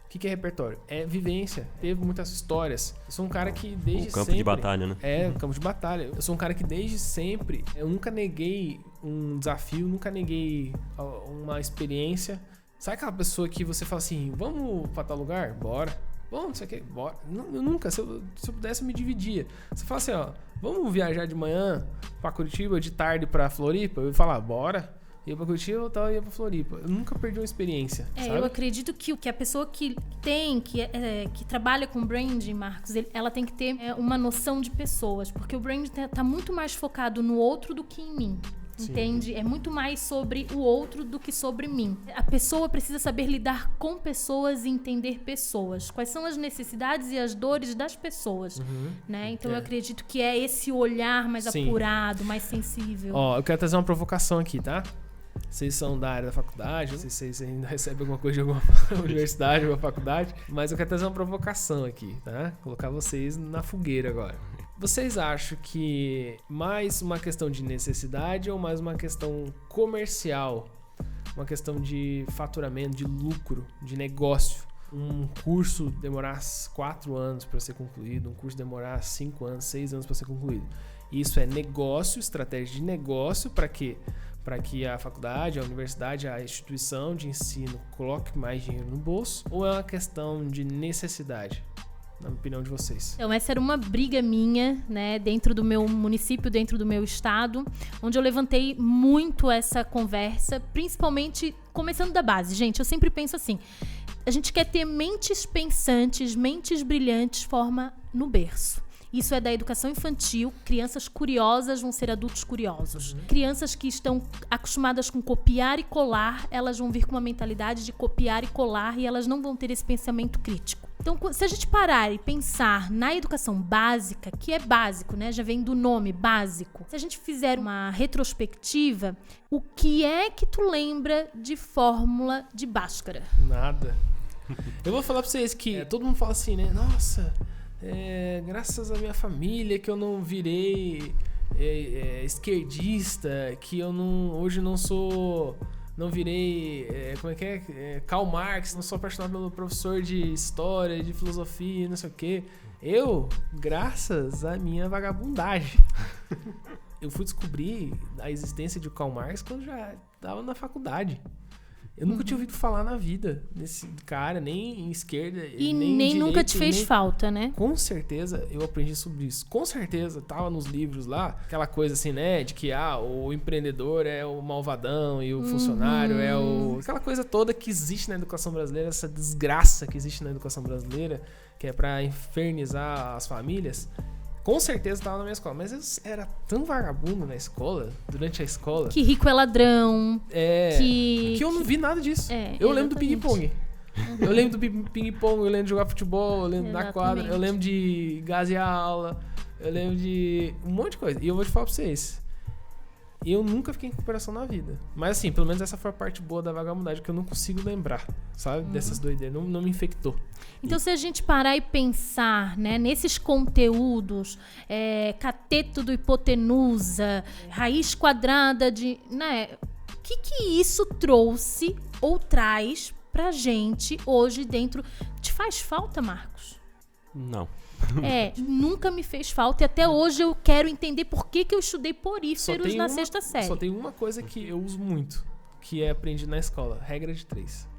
O que é repertório? É vivência. Teve muitas histórias. Eu sou um cara que desde sempre... O campo de batalha, né? Campo de batalha. Eu sou um cara que desde sempre... Eu nunca neguei um desafio, nunca neguei uma experiência. Sabe aquela pessoa que você fala assim, vamos pra tal lugar? Bora. Vamos, não sei o que, bora. Eu nunca, se eu pudesse, eu me dividia. Você fala assim, vamos viajar de manhã pra Curitiba, de tarde pra Floripa? Eu ia falar, bora. Ia pra Curitiba e ia pra Floripa. Eu nunca perdi uma experiência, sabe? Eu acredito que a pessoa que trabalha com branding, Marcos, ela tem que ter uma noção de pessoas. Porque o branding tá muito mais focado no outro do que em mim. Entende? É muito mais sobre o outro do que sobre mim. A pessoa precisa saber lidar com pessoas e entender pessoas. Quais são as necessidades e as dores das pessoas, né? Então eu acredito que é esse olhar mais apurado, mais sensível. Eu quero trazer uma provocação aqui, tá? Vocês são da área da faculdade, não sei se vocês ainda recebem alguma coisa de alguma universidade, alguma faculdade, mas eu quero trazer uma provocação aqui, tá? Colocar vocês na fogueira agora. Vocês acham que mais uma questão de necessidade ou mais uma questão comercial, uma questão de faturamento, de lucro, de negócio? Um curso demorar 4 anos para ser concluído, um curso demorar 5 anos, 6 anos para ser concluído. Isso é negócio, estratégia de negócio para quê? Para que a faculdade, a universidade, a instituição de ensino coloque mais dinheiro no bolso? Ou é uma questão de necessidade, na opinião de vocês? Então, essa era uma briga minha, né, dentro do meu município, dentro do meu estado, onde eu levantei muito essa conversa, principalmente começando da base. Gente, eu sempre penso assim, A gente quer ter mentes pensantes, mentes brilhantes, forma no berço. Isso é da educação infantil. Crianças curiosas vão ser adultos curiosos. Crianças que estão acostumadas com copiar e colar, elas vão vir com uma mentalidade de copiar e colar e elas não vão ter esse pensamento crítico. Então, se a gente parar e pensar na educação básica, que é básico, né? Já vem do nome, básico. Se a gente fizer uma retrospectiva, o que é que tu lembra de fórmula de Bhaskara? Nada. Eu vou falar pra vocês que todo mundo fala assim, né? Nossa, graças à minha família que eu não virei esquerdista, que eu hoje não virei, Karl Marx, não sou apaixonado pelo professor de história, de filosofia, não sei o quê. Eu, graças à minha vagabundagem, eu fui descobrir a existência de Karl Marx quando já estava na faculdade. Eu nunca tinha ouvido falar na vida desse cara, nem em esquerda, e nem direita, nunca te fez falta, né? Com certeza eu aprendi sobre isso. Com certeza tava nos livros lá, aquela coisa assim, né? De que o empreendedor é o malvadão e o funcionário é o... Aquela coisa toda que existe na educação brasileira, essa desgraça que existe na educação brasileira, que é pra infernizar as famílias. Com certeza estava na minha escola, mas eu era tão vagabundo na escola, durante a escola. Que rico é ladrão. Que eu não vi nada disso. Eu lembro do ping-pong. Eu lembro do ping-pong, eu lembro de jogar futebol, eu lembro da quadra, eu lembro de gasear a aula, eu lembro de um monte de coisa. E eu vou te falar pra vocês, eu nunca fiquei em recuperação na vida. Mas assim, pelo menos essa foi a parte boa da vagabundagem, que eu não consigo lembrar, sabe? Dessas doideiras, não me infectou. Então, se a gente parar e pensar, né, nesses conteúdos, cateto do hipotenusa, raiz quadrada de... Né, o que isso trouxe ou traz pra gente hoje dentro? Te faz falta, Marcos? Não. Nunca me fez falta e até hoje eu quero entender por que eu estudei poríferos na sexta série. Só tem uma coisa que eu uso muito, que aprendi na escola, regra de 3.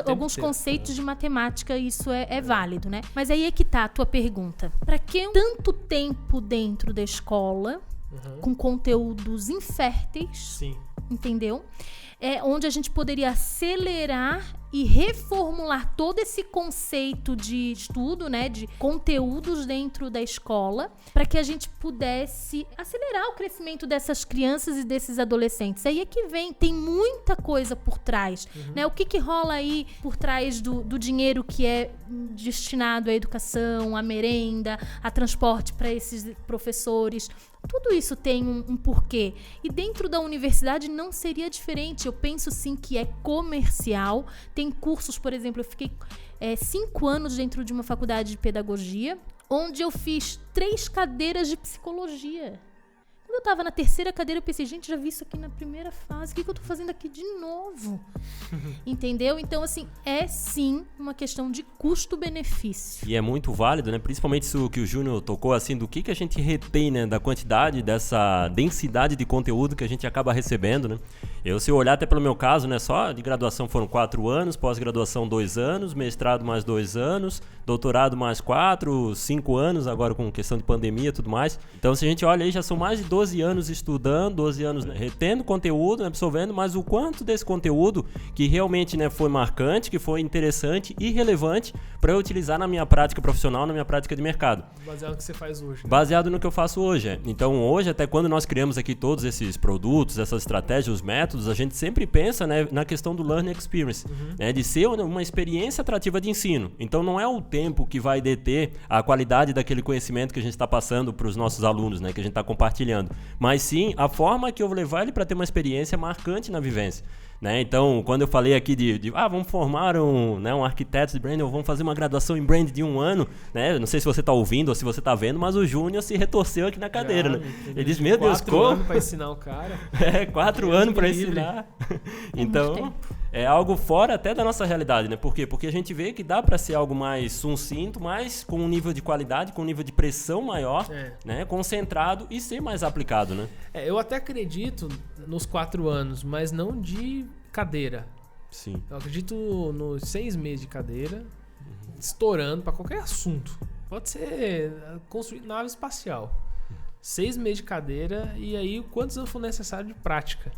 Alguns conceitos de matemática, isso é válido, né? Mas aí é que tá a tua pergunta. Pra que tanto tempo dentro da escola, com conteúdos inférteis, sim, entendeu? Onde a gente poderia acelerar e reformular todo esse conceito de estudo, né, de conteúdos dentro da escola, para que a gente pudesse acelerar o crescimento dessas crianças e desses adolescentes. Aí é que tem muita coisa por trás, né? O que rola aí por trás do dinheiro que é destinado à educação, à merenda, a transporte para esses professores. Tudo isso tem um porquê. E dentro da universidade não seria diferente. Eu penso sim que é comercial. Tem cursos, por exemplo, eu fiquei 5 anos dentro de uma faculdade de pedagogia, onde eu fiz 3 cadeiras de psicologia. Quando eu tava na 3ª cadeira, eu pensei, gente, já vi isso aqui na primeira fase, o que eu tô fazendo aqui de novo? Entendeu? Então, assim, é sim uma questão de custo-benefício. E é muito válido, né? Principalmente isso que o Júnior tocou, assim, do que a gente retém, né? Da quantidade, dessa densidade de conteúdo que a gente acaba recebendo, né? Se eu olhar até pelo meu caso, né? Só de graduação foram 4 anos, pós-graduação 2 anos, mestrado mais 2 anos, doutorado mais 4, 5 anos, agora com questão de pandemia e tudo mais. Então, se a gente olha aí, já são mais de 12 anos estudando, 12 anos, né, retendo conteúdo, né, absorvendo, mas o quanto desse conteúdo que realmente, né, foi marcante, que foi interessante e relevante para eu utilizar na minha prática profissional, na minha prática de mercado. Baseado no que você faz hoje. Né? Baseado no que eu faço hoje. Então, hoje, até quando nós criamos aqui todos esses produtos, essas estratégias, os métodos, a gente sempre pensa, né, na questão do learning experience, né, de ser uma experiência atrativa de ensino. Então, não é o tempo que vai deter a qualidade daquele conhecimento que a gente está passando para os nossos alunos, né, que a gente está compartilhando. Mas sim, a forma que eu vou levar ele para ter uma experiência marcante na vivência. Né? Então, quando eu falei aqui vamos formar um arquiteto de brand, ou vamos fazer uma graduação em brand de 1 ano, né? Não sei se você está ouvindo ou se você está vendo, mas o Júnior se retorceu aqui na cadeira, né? Ele diz, meu Deus, 4 anos para ensinar o cara. 4 anos para ensinar. Então, é algo fora até da nossa realidade, né? Por quê? Porque a gente vê que dá para ser algo mais sucinto, mas com um nível de qualidade, com um nível de pressão maior, né? Concentrado e ser mais aplicado, né? Eu até acredito nos 4 anos, mas não de cadeira. Sim. Eu acredito nos 6 meses de cadeira, estourando para qualquer assunto. Pode ser construir nave espacial. 6 meses de cadeira e aí quantos anos for necessário de prática,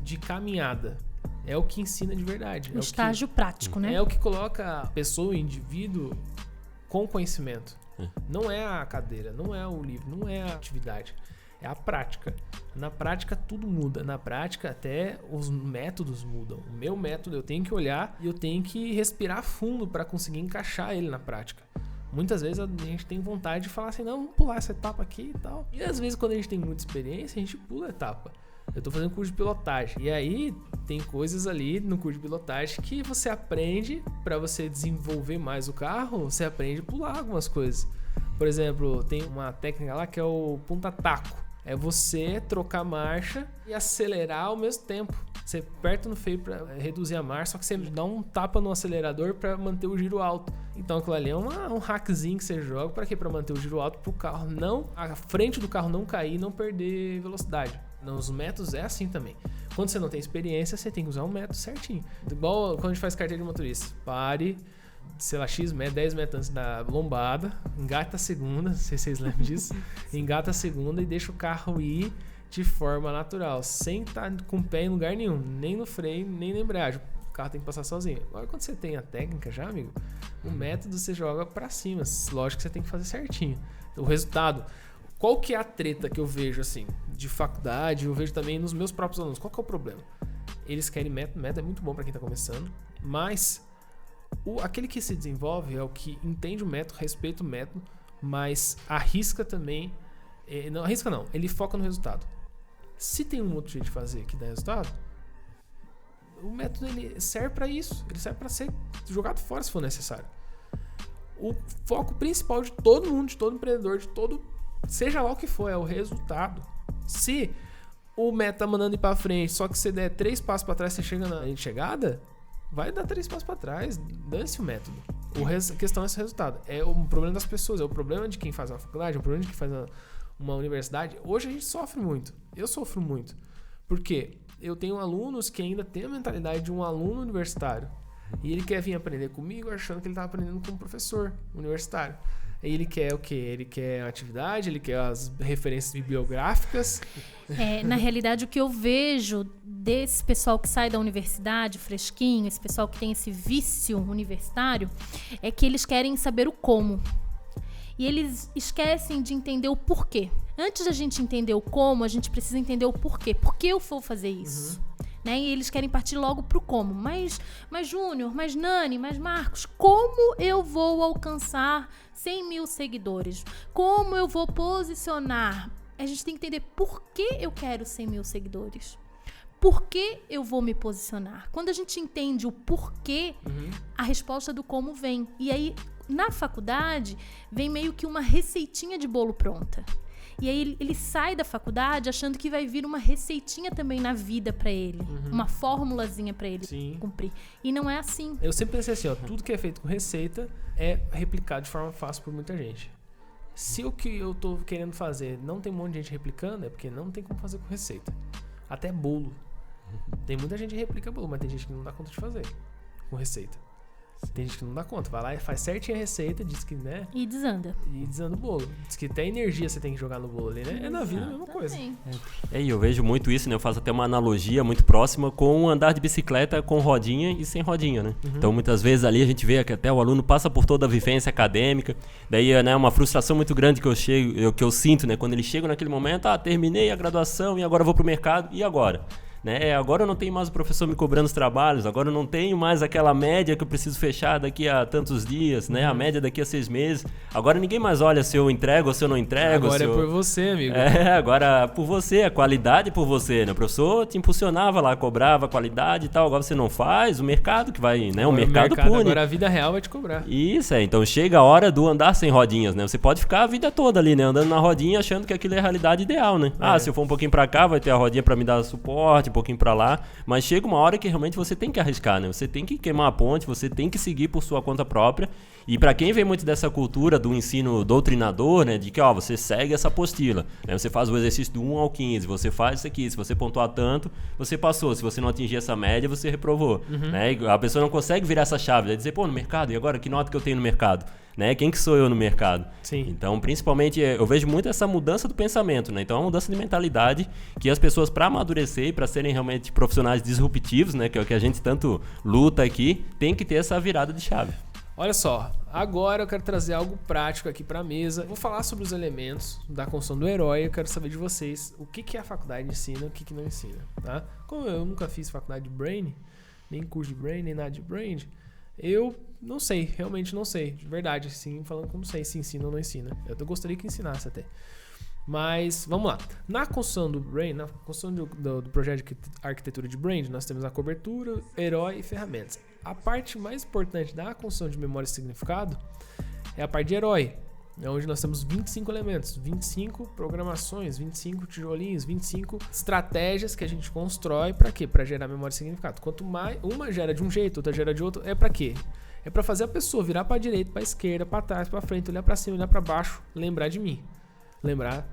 de caminhada. é o que ensina de verdade. O estágio prático, né? É o que coloca a pessoa, o indivíduo, com conhecimento. Não é a cadeira, não é o livro, não é a atividade. É a prática. Na prática tudo muda. Na prática até os métodos mudam. O meu método eu tenho que olhar e eu tenho que respirar fundo para conseguir encaixar ele na prática. Muitas vezes a gente tem vontade de falar assim, não, vamos pular essa etapa aqui e tal. E às vezes quando a gente tem muita experiência, a gente pula a etapa. Eu tô fazendo curso de pilotagem. E aí tem coisas ali no curso de pilotagem que você aprende para você desenvolver mais o carro, você aprende a pular algumas coisas. Por exemplo, tem uma técnica lá que é o punta-taco. É você trocar a marcha e acelerar ao mesmo tempo. Você aperta no freio para reduzir a marcha, só que você dá um tapa no acelerador para manter o giro alto. Então aquilo ali é um hackzinho que você joga para quê? Para manter o giro alto, para o carro não, a frente do carro não cair e não perder velocidade. Nos métodos é assim também. Quando você não tem experiência, você tem que usar um método certinho. Igual quando a gente faz carteira de motorista. Pare, sei lá, 10 metros antes da lombada, engata a segunda, não sei se vocês lembram disso, engata a segunda e deixa o carro ir de forma natural, sem estar com o pé em lugar nenhum, nem no freio, nem na embreagem. O carro tem que passar sozinho. Agora, quando você tem a técnica já, amigo, o método você joga pra cima. Lógico que você tem que fazer certinho. O resultado... Qual que é a treta que eu vejo, assim, de faculdade, eu vejo também nos meus próprios alunos? Qual que é o problema? Eles querem método é muito bom para quem tá começando, mas aquele que se desenvolve é o que entende o método, respeita o método, mas arrisca também, não arrisca não, ele foca no resultado. Se tem um outro jeito de fazer que dá resultado, o método ele serve para isso, ele serve para ser jogado fora se for necessário. O foco principal de todo mundo, de todo empreendedor, de todo... Seja lá o que for, é o resultado. Se o método tá mandando ir pra frente, só que você der 3 passos pra trás, você chega na chegada, vai dar 3 passos pra trás, dane-se o método. A questão é esse resultado. É o problema das pessoas, é o problema de quem faz uma faculdade, é o problema de quem faz uma universidade. Hoje a gente sofre muito. Eu sofro muito. Por quê? Eu tenho alunos que ainda têm a mentalidade de um aluno universitário. E ele quer vir aprender comigo achando que ele tá aprendendo com um professor universitário. Aí ele quer o quê? Ele quer a atividade, ele quer as referências bibliográficas. Na realidade, o que eu vejo desse pessoal que sai da universidade, fresquinho, esse pessoal que tem esse vício universitário, é que eles querem saber o como. E eles esquecem de entender o porquê. Antes da gente entender o como, a gente precisa entender o porquê. Por que eu vou fazer isso? Né? E eles querem partir logo pro como. Mas Júnior, mas Nani, mas Marcos, como eu vou alcançar 100 mil seguidores? Como eu vou posicionar? A gente tem que entender por que eu quero 100 mil seguidores. Por que eu vou me posicionar? Quando a gente entende o porquê, a resposta do como vem. E aí, na faculdade, vem meio que uma receitinha de bolo pronta. E aí ele sai da faculdade achando que vai vir uma receitinha também na vida pra ele. Uma formulazinha pra ele cumprir. E não é assim. Eu sempre pensei assim, ó, tudo que é feito com receita é replicado de forma fácil por muita gente. Se o que eu tô querendo fazer não tem um monte de gente replicando, é porque não tem como fazer com receita. Até bolo. Tem muita gente que replica bolo, mas tem gente que não dá conta de fazer com receita. Tem gente que não dá conta, vai lá e faz certinho a receita, diz que, né? E desanda. E desanda o bolo. Diz que até energia você tem que jogar no bolo ali, né? É na vida a mesma coisa. E eu vejo muito isso, né? Eu faço até uma analogia muito próxima com andar de bicicleta com rodinha e sem rodinha, né? Então, muitas vezes ali a gente vê que até o aluno passa por toda a vivência acadêmica, daí, né, uma frustração muito grande que eu sinto, né? Quando eles chegam naquele momento, terminei a graduação e agora vou pro mercado, e agora? Né? Agora eu não tenho mais o professor me cobrando os trabalhos, agora eu não tenho mais aquela média que eu preciso fechar daqui a tantos dias, né? A média daqui a 6 meses. Agora ninguém mais olha se eu entrego ou se eu não entrego. Agora é por você, amigo. Agora por você, a qualidade é por você, né? O professor te impulsionava lá, cobrava a qualidade e tal, agora você não faz, o mercado que vai, né? O mercado pune. Agora a vida real vai te cobrar. Isso, então chega a hora do andar sem rodinhas, né? Você pode ficar a vida toda ali, né? Andando na rodinha achando que aquilo é a realidade ideal, né? Se eu for um pouquinho pra cá, vai ter a rodinha pra me dar suporte, um pouquinho pra lá, mas chega uma hora que realmente você tem que arriscar, né? Você tem que queimar a ponte, você tem que seguir por sua conta própria E para quem vem muito dessa cultura do ensino doutrinador, né, de que você segue essa apostila, né, você faz o exercício do 1 ao 15, você faz isso aqui, se você pontuar tanto, você passou, se você não atingir essa média, você reprovou. Né? E a pessoa não consegue virar essa chave, né, dizer, no mercado, e agora que nota que eu tenho no mercado? Né? Quem que sou eu no mercado? Sim. Então, principalmente, eu vejo muito essa mudança do pensamento, né? Então, é uma mudança de mentalidade que as pessoas, para amadurecer e para serem realmente profissionais disruptivos, né? Que é o que a gente tanto luta aqui, tem que ter essa virada de chave. Olha só, agora eu quero trazer algo prático aqui para a mesa. Vou falar sobre os elementos da construção do herói. Eu quero saber de vocês o que a faculdade ensina e o que não ensina, tá? Como eu nunca fiz faculdade de Brain, nem curso de Brain, nem nada de Brain, eu não sei, realmente não sei. De verdade, sim, falando que eu não sei se ensina ou não ensina. Eu gostaria que ensinasse até. Mas, vamos lá. Na construção do Brain, na construção do projeto de arquitetura de Brain, nós temos a cobertura, herói e ferramentas. A parte mais importante da construção de memória e significado é a parte de herói. É onde nós temos 25 elementos, 25 programações, 25 tijolinhos, 25 estratégias que a gente constrói para quê? Para gerar memória e significado. Quanto mais uma gera de um jeito, outra gera de outro, é para quê? É para fazer a pessoa virar para a direita, para a esquerda, para trás, para frente, olhar para cima, olhar para baixo, lembrar de mim. Lembrar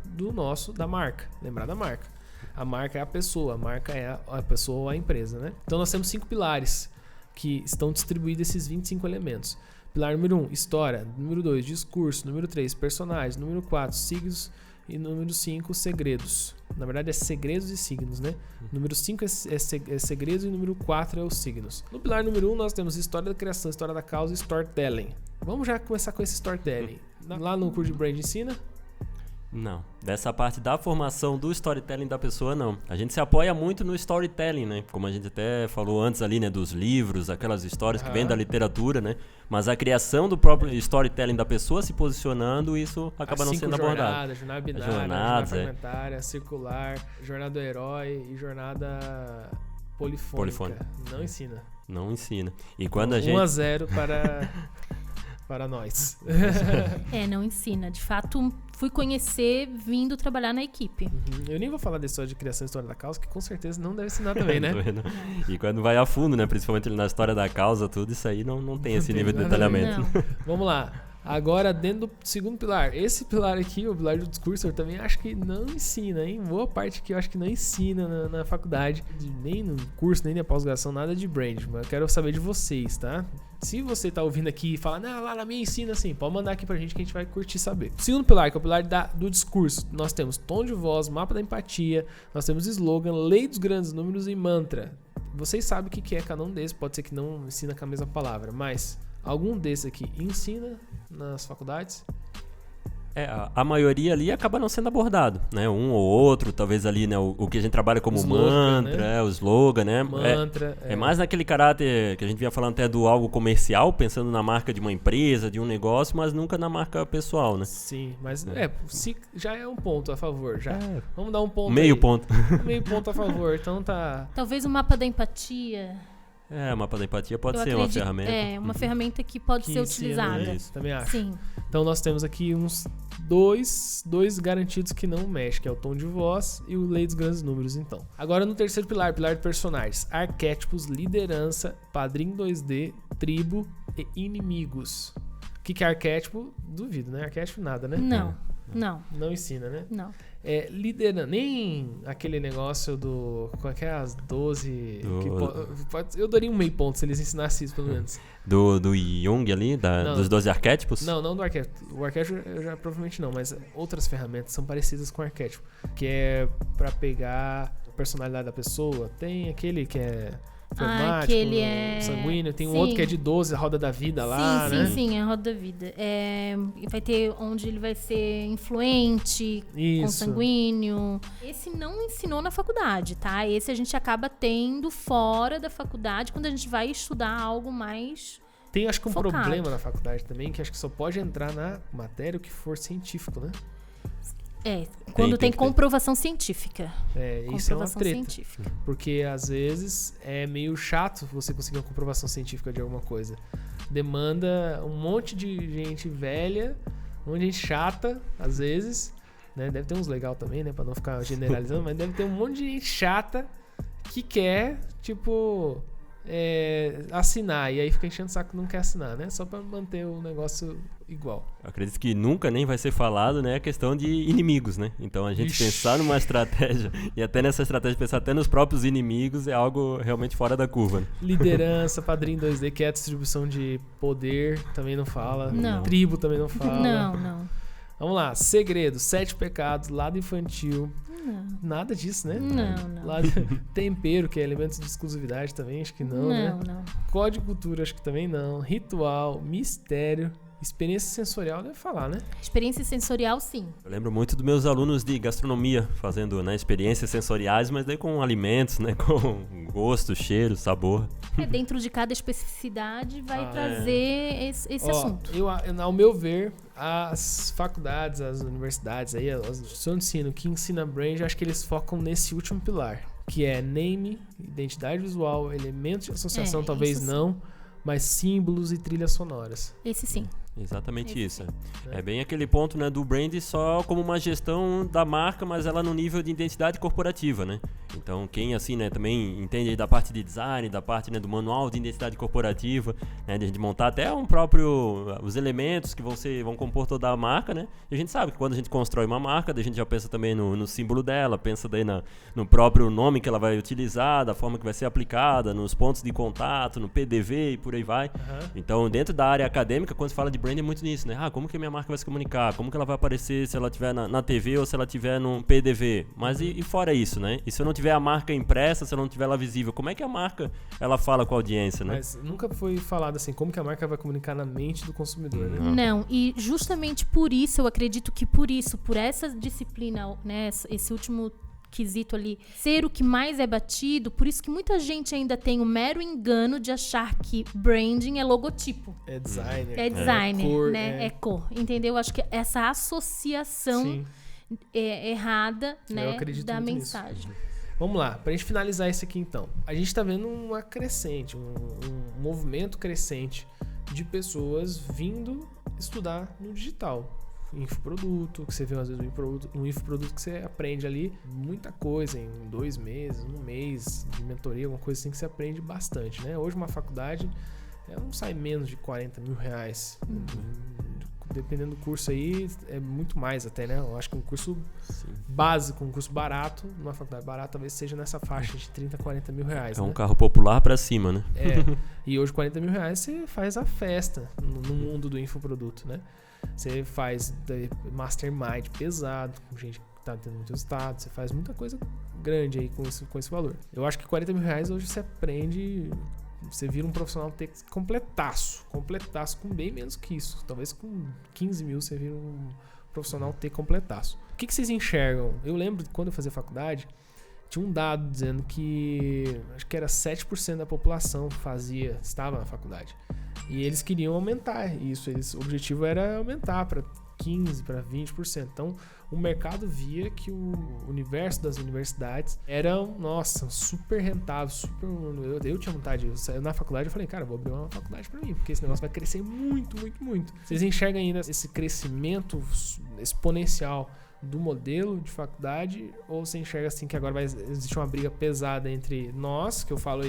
da marca. Lembrar da marca. A marca é a pessoa, a marca é a pessoa ou a empresa, né? Então nós temos 5 pilares que estão distribuídos esses 25 elementos. Pilar número 1, história. Número 2, discurso. Número 3, personagens. Número 4, signos. E número 5, segredos. Na verdade é segredos e signos, né? Número 5 é segredos e número 4 é os signos. No pilar número 1 nós temos história da criação, história da causa e storytelling. Vamos já começar com esse storytelling. Lá no curso de Brand ensina? Não. Dessa parte da formação do storytelling da pessoa, não. A gente se apoia muito no storytelling, né? Como a gente até falou antes ali, né? Dos livros, aquelas histórias que vêm da literatura, né? Mas a criação do próprio storytelling da pessoa se posicionando, isso acaba não sendo abordado. Jornada binária, jornada fragmentária, circular, jornada do herói e jornada polifônica. Não ensina. Não ensina. E quando a gente... 1-0 para nós. Não ensina. De fato, fui conhecer vindo trabalhar na equipe. Eu nem vou falar da história de criação e história da causa, que com certeza não deve ensinar também, né? E quando vai a fundo, né? Principalmente na história da causa, tudo isso aí não tem esse nível de detalhamento. Vamos lá. Agora, dentro do segundo pilar. Esse pilar aqui, o pilar do discurso, eu também acho que não ensina, hein? Boa parte que eu acho que não ensina na faculdade, nem no curso, nem na pós-graduação, nada de brand. Mas eu quero saber de vocês, tá? Se você tá ouvindo aqui e fala, não, lá na minha ensina assim, pode mandar aqui pra gente que a gente vai curtir saber. Segundo pilar, que é o pilar do discurso, nós temos tom de voz, mapa da empatia, nós temos slogan, lei dos grandes números e mantra. Vocês sabem o que é cada um desses, pode ser que não ensina com a mesma palavra, mas algum desses aqui ensina nas faculdades? A maioria ali acaba não sendo abordado, né? Um ou outro, talvez ali, né? O que a gente trabalha como mantra, né? O slogan, né? Mantra. É mais naquele caráter que a gente vinha falando até do algo comercial, pensando na marca de uma empresa, de um negócio, mas nunca na marca pessoal, né? Sim, mas se já é um ponto a favor, já. Vamos dar um ponto meio aí. Ponto. Meio ponto a favor, então tá... Talvez o mapa da empatia... O mapa da empatia pode ser uma ferramenta. Uma ferramenta que pode ser utilizada. Isso, também acho. Sim. Então nós temos aqui uns dois garantidos que não mexem, que é o tom de voz e o lei dos grandes números, então. Agora no terceiro pilar de personagens. Arquétipos, liderança, padrinho 2D, tribo e inimigos. O que é arquétipo? Duvido, né? Arquétipo nada, né? Não. Não ensina, né? Não. Liderando, nem aquele negócio do... Qual é que é? As 12... eu daria um meio ponto se eles ensinassem isso, pelo menos. Do Jung ali, dos 12 arquétipos? Não do arquétipo. O arquétipo eu já provavelmente não, mas outras ferramentas são parecidas com o arquétipo. Que é pra pegar a personalidade da pessoa. Tem aquele que é... fleumático, sanguíneo, tem um outro que é de 12, a roda da vida lá, né? Sim, a roda da vida. Vai ter onde ele vai ser influente, consanguíneo. Esse não ensinou na faculdade, tá? Esse a gente acaba tendo fora da faculdade, quando a gente vai estudar algo mais Tem, acho que, focado. Problema na faculdade também, que acho que só pode entrar na matéria o que for científico, né? Quando tem comprovação científica. Isso é uma treta. Porque às vezes é meio chato você conseguir uma comprovação científica de alguma coisa. Demanda um monte de gente velha, um monte de gente chata, às vezes, né? Deve ter uns legal também, né? Pra não ficar generalizando, mas deve ter um monte de gente chata que quer, tipo... assinar, e aí fica enchendo o saco que não quer assinar, né? Só para manter o negócio igual. Eu acredito que nunca nem vai ser falado, né, a questão de inimigos, né? Então a gente pensar numa estratégia e até nessa estratégia pensar até nos próprios inimigos é algo realmente fora da curva. Né? Liderança, padrinho 2D, que é a distribuição de poder, também não fala. Não. Tribo também não fala. Não. Vamos lá, segredo, 7 pecados, lado infantil. Não. Nada disso, né? Não. Tempero, que é elementos de exclusividade também, acho que não, né? Não. Código cultura, acho que também não. Ritual, mistério, experiência sensorial, deve falar, né? Experiência sensorial, sim. Eu lembro muito dos meus alunos de gastronomia fazendo, né, experiências sensoriais, mas daí com alimentos, né, com gosto, cheiro, sabor. Dentro de cada especificidade vai trazer esse assunto. Ao meu ver, as faculdades, as universidades, aí, as instituições de ensino que ensina Brand, acho que eles focam nesse último pilar, que é name, identidade visual, elementos de associação, talvez não, mas símbolos e trilhas sonoras. Esse sim. Exatamente isso. É bem aquele ponto, né, do brand só como uma gestão da marca, mas ela no nível de identidade corporativa, né? Então, quem assim, né, também entende da parte de design, da parte, né, do manual de identidade corporativa, né, de a gente montar até os elementos que vão compor toda a marca, né? E a gente sabe que quando a gente constrói uma marca, a gente já pensa também no símbolo dela, pensa daí no próprio nome que ela vai utilizar, da forma que vai ser aplicada, nos pontos de contato, no PDV e por aí vai. Então, dentro da área acadêmica, quando se fala de brand é muito nisso, né? Como que a minha marca vai se comunicar? Como que ela vai aparecer se ela estiver na TV ou se ela estiver no PDV? Mas e fora isso, né? E se eu não tiver a marca impressa, se eu não tiver ela visível, como é que a marca ela fala com a audiência, né? Mas nunca foi falado assim, como que a marca vai comunicar na mente do consumidor, né? Não, e justamente por isso, eu acredito que por essa disciplina, né, esse último quesito ali, ser o que mais é batido, por isso que muita gente ainda tem o mero engano de achar que branding é logotipo. É designer. É designer, cor, né? É cor, entendeu? Acho que essa associação é errada, né, da mensagem. Vamos lá, pra gente finalizar isso aqui então. A gente tá vendo uma crescente, um movimento crescente de pessoas vindo estudar no digital. Infoproduto, que você vê às vezes um infoproduto que você aprende ali muita coisa em 2 meses, 1 mês de mentoria, alguma coisa assim que você aprende bastante, né? Hoje uma faculdade não sai menos de R$40 mil. Dependendo do curso aí, é muito mais até, né? Eu acho que um curso básico, um curso barato, numa faculdade barata, talvez seja nessa faixa de 30, 40 mil reais. É um carro popular pra cima, né? E hoje 40 mil reais você faz a festa no mundo do infoproduto, né? Você faz mastermind pesado, com gente que tá tendo muito resultado, você faz muita coisa grande aí com esse valor. Eu acho que 40 mil reais hoje você aprende, você vira um profissional completaço, com bem menos que isso. Talvez com 15 mil você vira um profissional completaço. O que vocês enxergam? Eu lembro de quando eu fazia faculdade, tinha um dado dizendo que acho que era 7% da população estava na faculdade. E eles queriam aumentar isso. O objetivo era aumentar para 15%, para 20%. Então, o mercado via que o universo das universidades era, super rentável, eu tinha vontade, na faculdade eu falei, cara, vou abrir uma faculdade para mim, porque esse negócio vai crescer muito, muito, muito. Vocês enxergam ainda esse crescimento exponencial do modelo de faculdade, ou você enxerga assim que agora vai existir uma briga pesada entre nós, que eu falo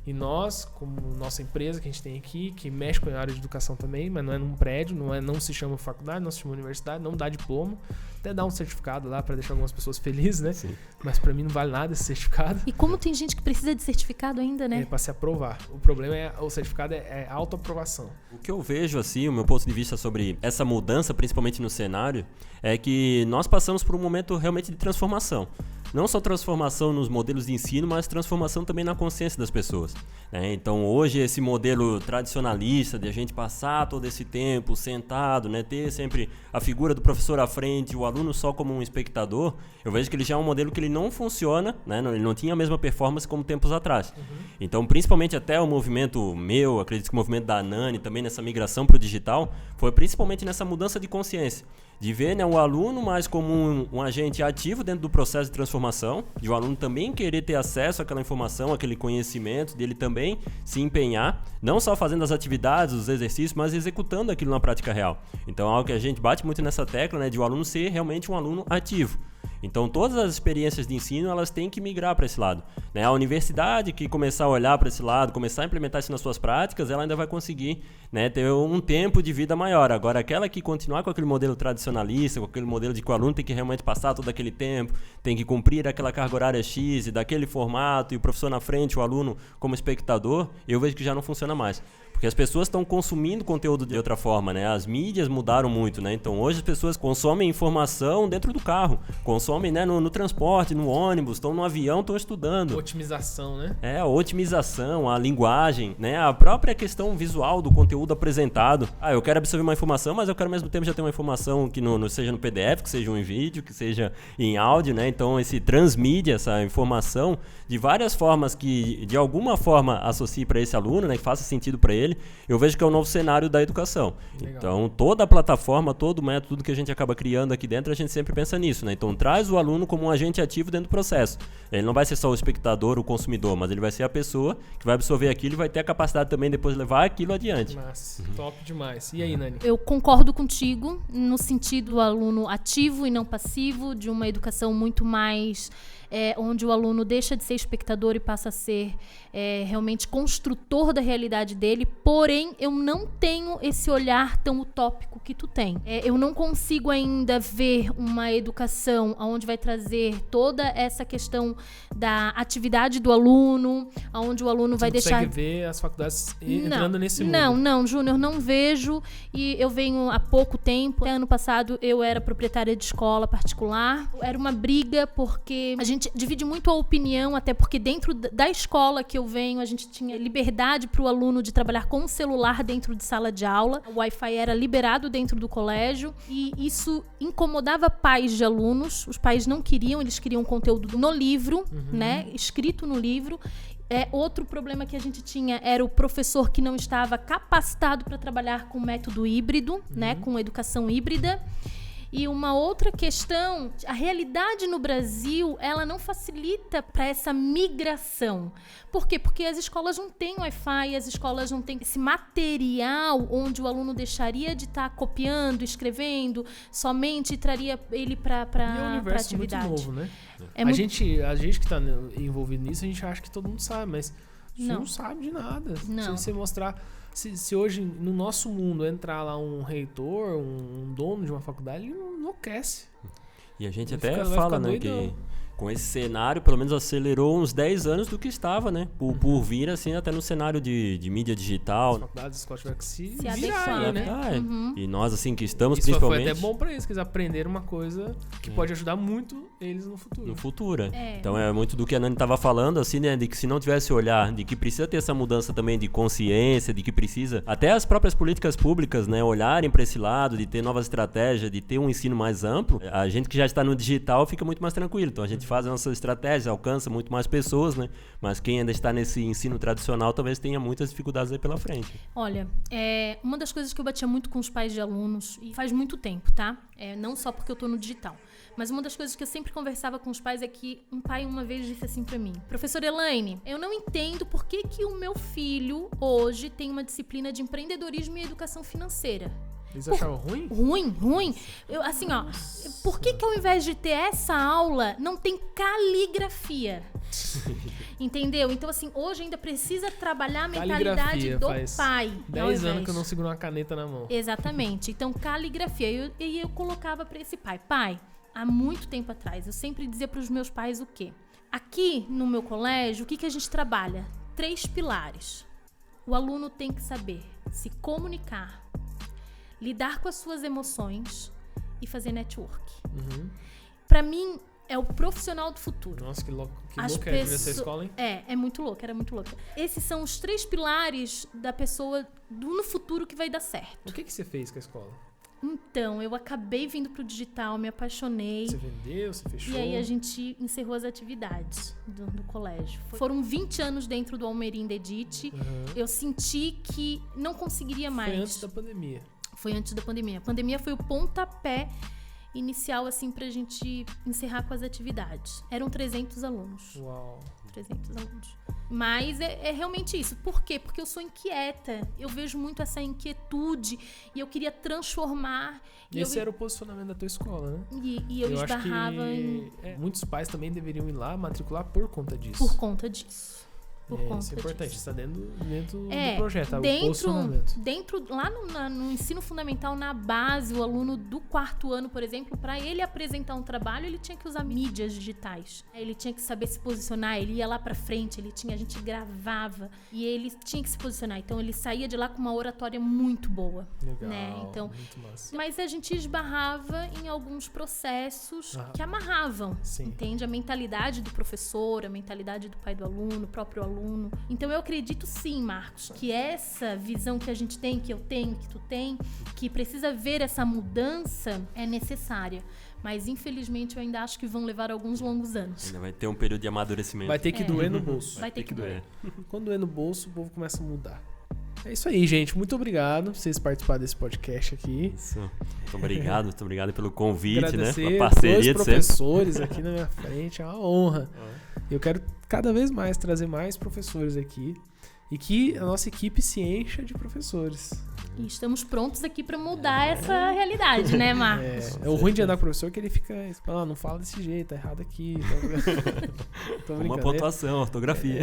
e nós, como nossa empresa que a gente tem aqui, que mexe com a área de educação também, mas não é num prédio, não se chama faculdade, não se chama universidade, não dá diploma, até dá um certificado lá para deixar algumas pessoas felizes, né? Sim. Mas para mim não vale nada esse certificado. E como tem gente que precisa de certificado ainda, né? Para se aprovar. O problema o certificado é autoaprovação. O que eu vejo, assim, o meu ponto de vista sobre essa mudança, principalmente no cenário, é que nós passamos por um momento realmente de transformação. Não só transformação nos modelos de ensino, mas transformação também na consciência das pessoas. Né? Então, hoje, esse modelo tradicionalista de a gente passar todo esse tempo sentado, né? Ter sempre a figura do professor à frente, o aluno só como um espectador, eu vejo que ele já é um modelo que ele não funciona, né? Ele não tinha a mesma performance como tempos atrás. Então, principalmente até o movimento meu, acredito que o movimento da Nani, também nessa migração para o digital, foi principalmente nessa mudança de consciência. De ver, né, o aluno mais como um agente ativo dentro do processo de transformação, de o aluno também querer ter acesso àquela informação, àquele conhecimento, dele também se empenhar, não só fazendo as atividades, os exercícios, mas executando aquilo na prática real. Então é algo que a gente bate muito nessa tecla, né, de o aluno ser realmente um aluno ativo. Então, todas as experiências de ensino, elas têm que migrar para esse lado, né? A universidade que começar a olhar para esse lado, começar a implementar isso nas suas práticas, ela ainda vai conseguir, né, ter um tempo de vida maior. Agora, aquela que continuar com aquele modelo tradicionalista, com aquele modelo de que o aluno tem que realmente passar todo aquele tempo, tem que cumprir aquela carga horária X, e daquele formato, e o professor na frente, o aluno como espectador, eu vejo que já não funciona mais. Porque as pessoas estão consumindo conteúdo de outra forma, né? As mídias mudaram muito, né? Então, hoje as pessoas consomem informação dentro do carro, consomem, né, no transporte, no ônibus, estão no avião, estão estudando. Otimização, né? A otimização, a linguagem, né? A própria questão visual do conteúdo apresentado. Eu quero absorver uma informação, mas eu quero ao mesmo tempo já ter uma informação que não seja no PDF, que seja em vídeo, que seja em áudio, né? Então, esse transmídia, essa informação, de várias formas que, de alguma forma, associe para esse aluno, né? Que faça sentido para ele, eu vejo que é o novo cenário da educação. Legal. Então, toda a plataforma, todo o método, tudo que a gente acaba criando aqui dentro, a gente sempre pensa nisso, né? Então, traz o aluno como um agente ativo dentro do processo. Ele não vai ser só o espectador, o consumidor, mas ele vai ser a pessoa que vai absorver aquilo e vai ter a capacidade também depois de levar aquilo adiante. Massa, top demais. E aí, Nani? Eu concordo contigo no sentido do aluno ativo e não passivo, de uma educação muito mais... onde o aluno deixa de ser espectador e passa a ser realmente construtor da realidade dele, porém eu não tenho esse olhar tão utópico que tu tem. Eu não consigo ainda ver uma educação onde vai trazer toda essa questão da atividade do aluno, onde o aluno vai deixar... Você consegue ver as faculdades entrando nesse mundo? Não, Júnior, não vejo, e eu venho há pouco tempo. Até ano passado eu era proprietária de escola particular, era uma briga porque a gente divide muito a opinião, até porque dentro da escola que eu venho, a gente tinha liberdade para o aluno de trabalhar com o celular dentro de sala de aula. O Wi-Fi era liberado dentro do colégio e isso incomodava pais de alunos. Os pais não queriam, eles queriam conteúdo no livro, né, escrito no livro. Outro problema que a gente tinha era o professor que não estava capacitado para trabalhar com método híbrido, né, com educação híbrida. E uma outra questão, a realidade no Brasil, ela não facilita para essa migração. Por quê? Porque as escolas não têm Wi-Fi, as escolas não têm esse material onde o aluno deixaria de estar copiando, escrevendo, somente traria ele para a atividade. Muito novo, né? A gente que está envolvido nisso, a gente acha que todo mundo sabe, mas você não sabe de nada. Não. Se você mostrar... Se hoje, no nosso mundo, entrar lá um reitor, um dono de uma faculdade, ele não enlouquece. E a gente até fala, né, que com esse cenário, pelo menos acelerou uns 10 anos do que estava, né? Por vir, assim, até no cenário de mídia digital. As faculdades, escolas tiveram que se adequar, né? E nós, assim, que estamos isso principalmente... Isso foi até bom pra eles, que eles aprenderam uma coisa que pode ajudar muito eles no futuro. No futuro, Então, é muito do que a Nani estava falando, assim, né? De que se não tivesse olhar, de que precisa ter essa mudança também de consciência, de que precisa... Até as próprias políticas públicas, né? Olharem para esse lado, de ter novas estratégias, de ter um ensino mais amplo. A gente que já está no digital fica muito mais tranquilo. Então, a gente faz a nossa estratégia, alcança muito mais pessoas, né? Mas quem ainda está nesse ensino tradicional talvez tenha muitas dificuldades aí pela frente. Olha, uma das coisas que eu batia muito com os pais de alunos, e faz muito tempo, tá? Não só porque eu tô no digital, mas uma das coisas que eu sempre conversava com os pais é que um pai uma vez disse assim pra mim: professora Elaine, eu não entendo por que o meu filho hoje tem uma disciplina de empreendedorismo e educação financeira. Eles achavam ruim? Ruim. Assim, ó, por que ao invés de ter essa aula, não tem caligrafia? Entendeu? Então, assim, hoje ainda precisa trabalhar a mentalidade do pai. 10 anos que eu não seguro uma caneta na mão. Exatamente. Então, caligrafia. E eu colocava pra esse pai, há muito tempo atrás, eu sempre dizia pros meus pais o quê? Aqui no meu colégio, o que a gente trabalha? 3 pilares. O aluno tem que saber se comunicar, lidar com as suas emoções e fazer network. Pra mim, é o profissional do futuro. Nossa, que louco é essa escola, hein? É muito louco, era muito louco. Esses são os 3 pilares da pessoa no futuro que vai dar certo. O que você fez com a escola? Então, eu acabei vindo pro digital, me apaixonei. Você vendeu, você fechou? E aí a gente encerrou as atividades do colégio. Foram 20 anos dentro do Almerim Dedite. Eu senti que não conseguiria mais. Foi antes da pandemia. Foi antes da pandemia. A pandemia foi o pontapé inicial, assim, pra gente encerrar com as atividades. Eram 300 alunos. Uau. 300 alunos. Mas é realmente isso. Por quê? Porque eu sou inquieta. Eu vejo muito essa inquietude e eu queria transformar. Esse era o posicionamento da tua escola, né? E eu esbarrava acho que muitos pais também deveriam ir lá matricular por conta disso. Por conta disso. Isso é importante, está dentro do projeto, o posicionamento. Lá no ensino fundamental, na base, o aluno do 4º ano, por exemplo, para ele apresentar um trabalho, ele tinha que usar mídias digitais. Ele tinha que saber se posicionar, ele ia lá para frente, a gente gravava e ele tinha que se posicionar. Então, ele saía de lá com uma oratória muito boa. Legal, né? Então, muito massa. mas a gente esbarrava em alguns processos que amarravam, entende? A mentalidade do professor, a mentalidade do pai do aluno, o próprio aluno. Então eu acredito sim, Marcos, que essa visão que a gente tem, que eu tenho, que tu tem, que precisa ver essa mudança é necessária. Mas infelizmente eu ainda acho que vão levar alguns longos anos. Ainda vai ter um período de amadurecimento. Vai ter que doer no bolso. Vai ter que doer. Quando doer no bolso, o povo começa a mudar. É isso aí, gente. Muito obrigado por vocês participarem desse podcast aqui. Isso. Muito obrigado pelo convite, agradecer, né? Pela parceria dois professores aqui na minha frente. É uma honra. Eu quero cada vez mais trazer mais professores aqui e que a nossa equipe se encha de professores. E estamos prontos aqui para mudar essa realidade, né, Marcos? O ruim de andar com o professor é que ele fica... não fala desse jeito, tá errado aqui. Tô uma pontuação, ortografia.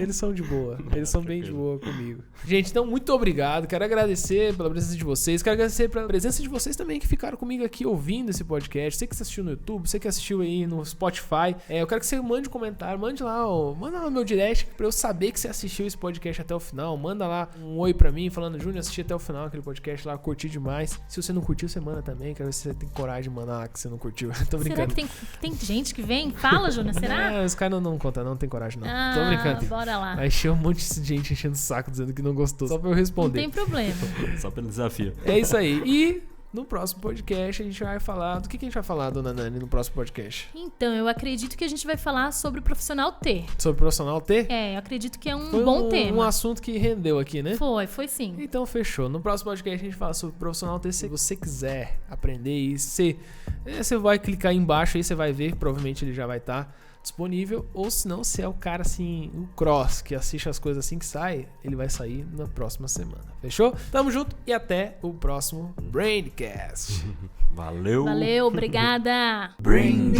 Eles são de boa. Eles são bem de boa comigo. Gente, então, muito obrigado. Quero agradecer pela presença de vocês. Quero agradecer pela presença de vocês também que ficaram comigo aqui ouvindo esse podcast. Você que assistiu no YouTube, você que assistiu aí no Spotify. Eu quero que você mande um comentário. Manda lá no meu direct pra eu saber que você assistiu esse podcast até o final. Manda lá um oi pra mim, falando, Júnior, assisti até o final aquele podcast lá, curti demais. Se você não curtiu, você manda também. Quero ver se você tem coragem de mandar lá que você não curtiu. Tô brincando. Será que tem gente que vem? Fala, Júnior, será? Os caras não contam, não tem coragem, não. Tô brincando. Bora lá. Aí tinha um monte de gente enchendo o saco dizendo que não gostou, só pra eu responder. Não tem problema. Só pelo desafio. É isso aí. E no próximo podcast a gente vai falar... Do que a gente vai falar, dona Nani, no próximo podcast? Então, eu acredito que a gente vai falar sobre o profissional T. Sobre o profissional T? Eu acredito que é um bom tema. Um assunto que rendeu aqui, né? Foi sim. Então, fechou. No próximo podcast a gente fala sobre o profissional T. Se você quiser aprender isso, você vai clicar aí embaixo aí, você vai ver, provavelmente ele já vai estar disponível, ou se não, se é o cara assim, o cross, que assiste as coisas assim que sai, ele vai sair na próxima semana. Fechou? Tamo junto e até o próximo Braincast. Valeu, obrigada. Brain.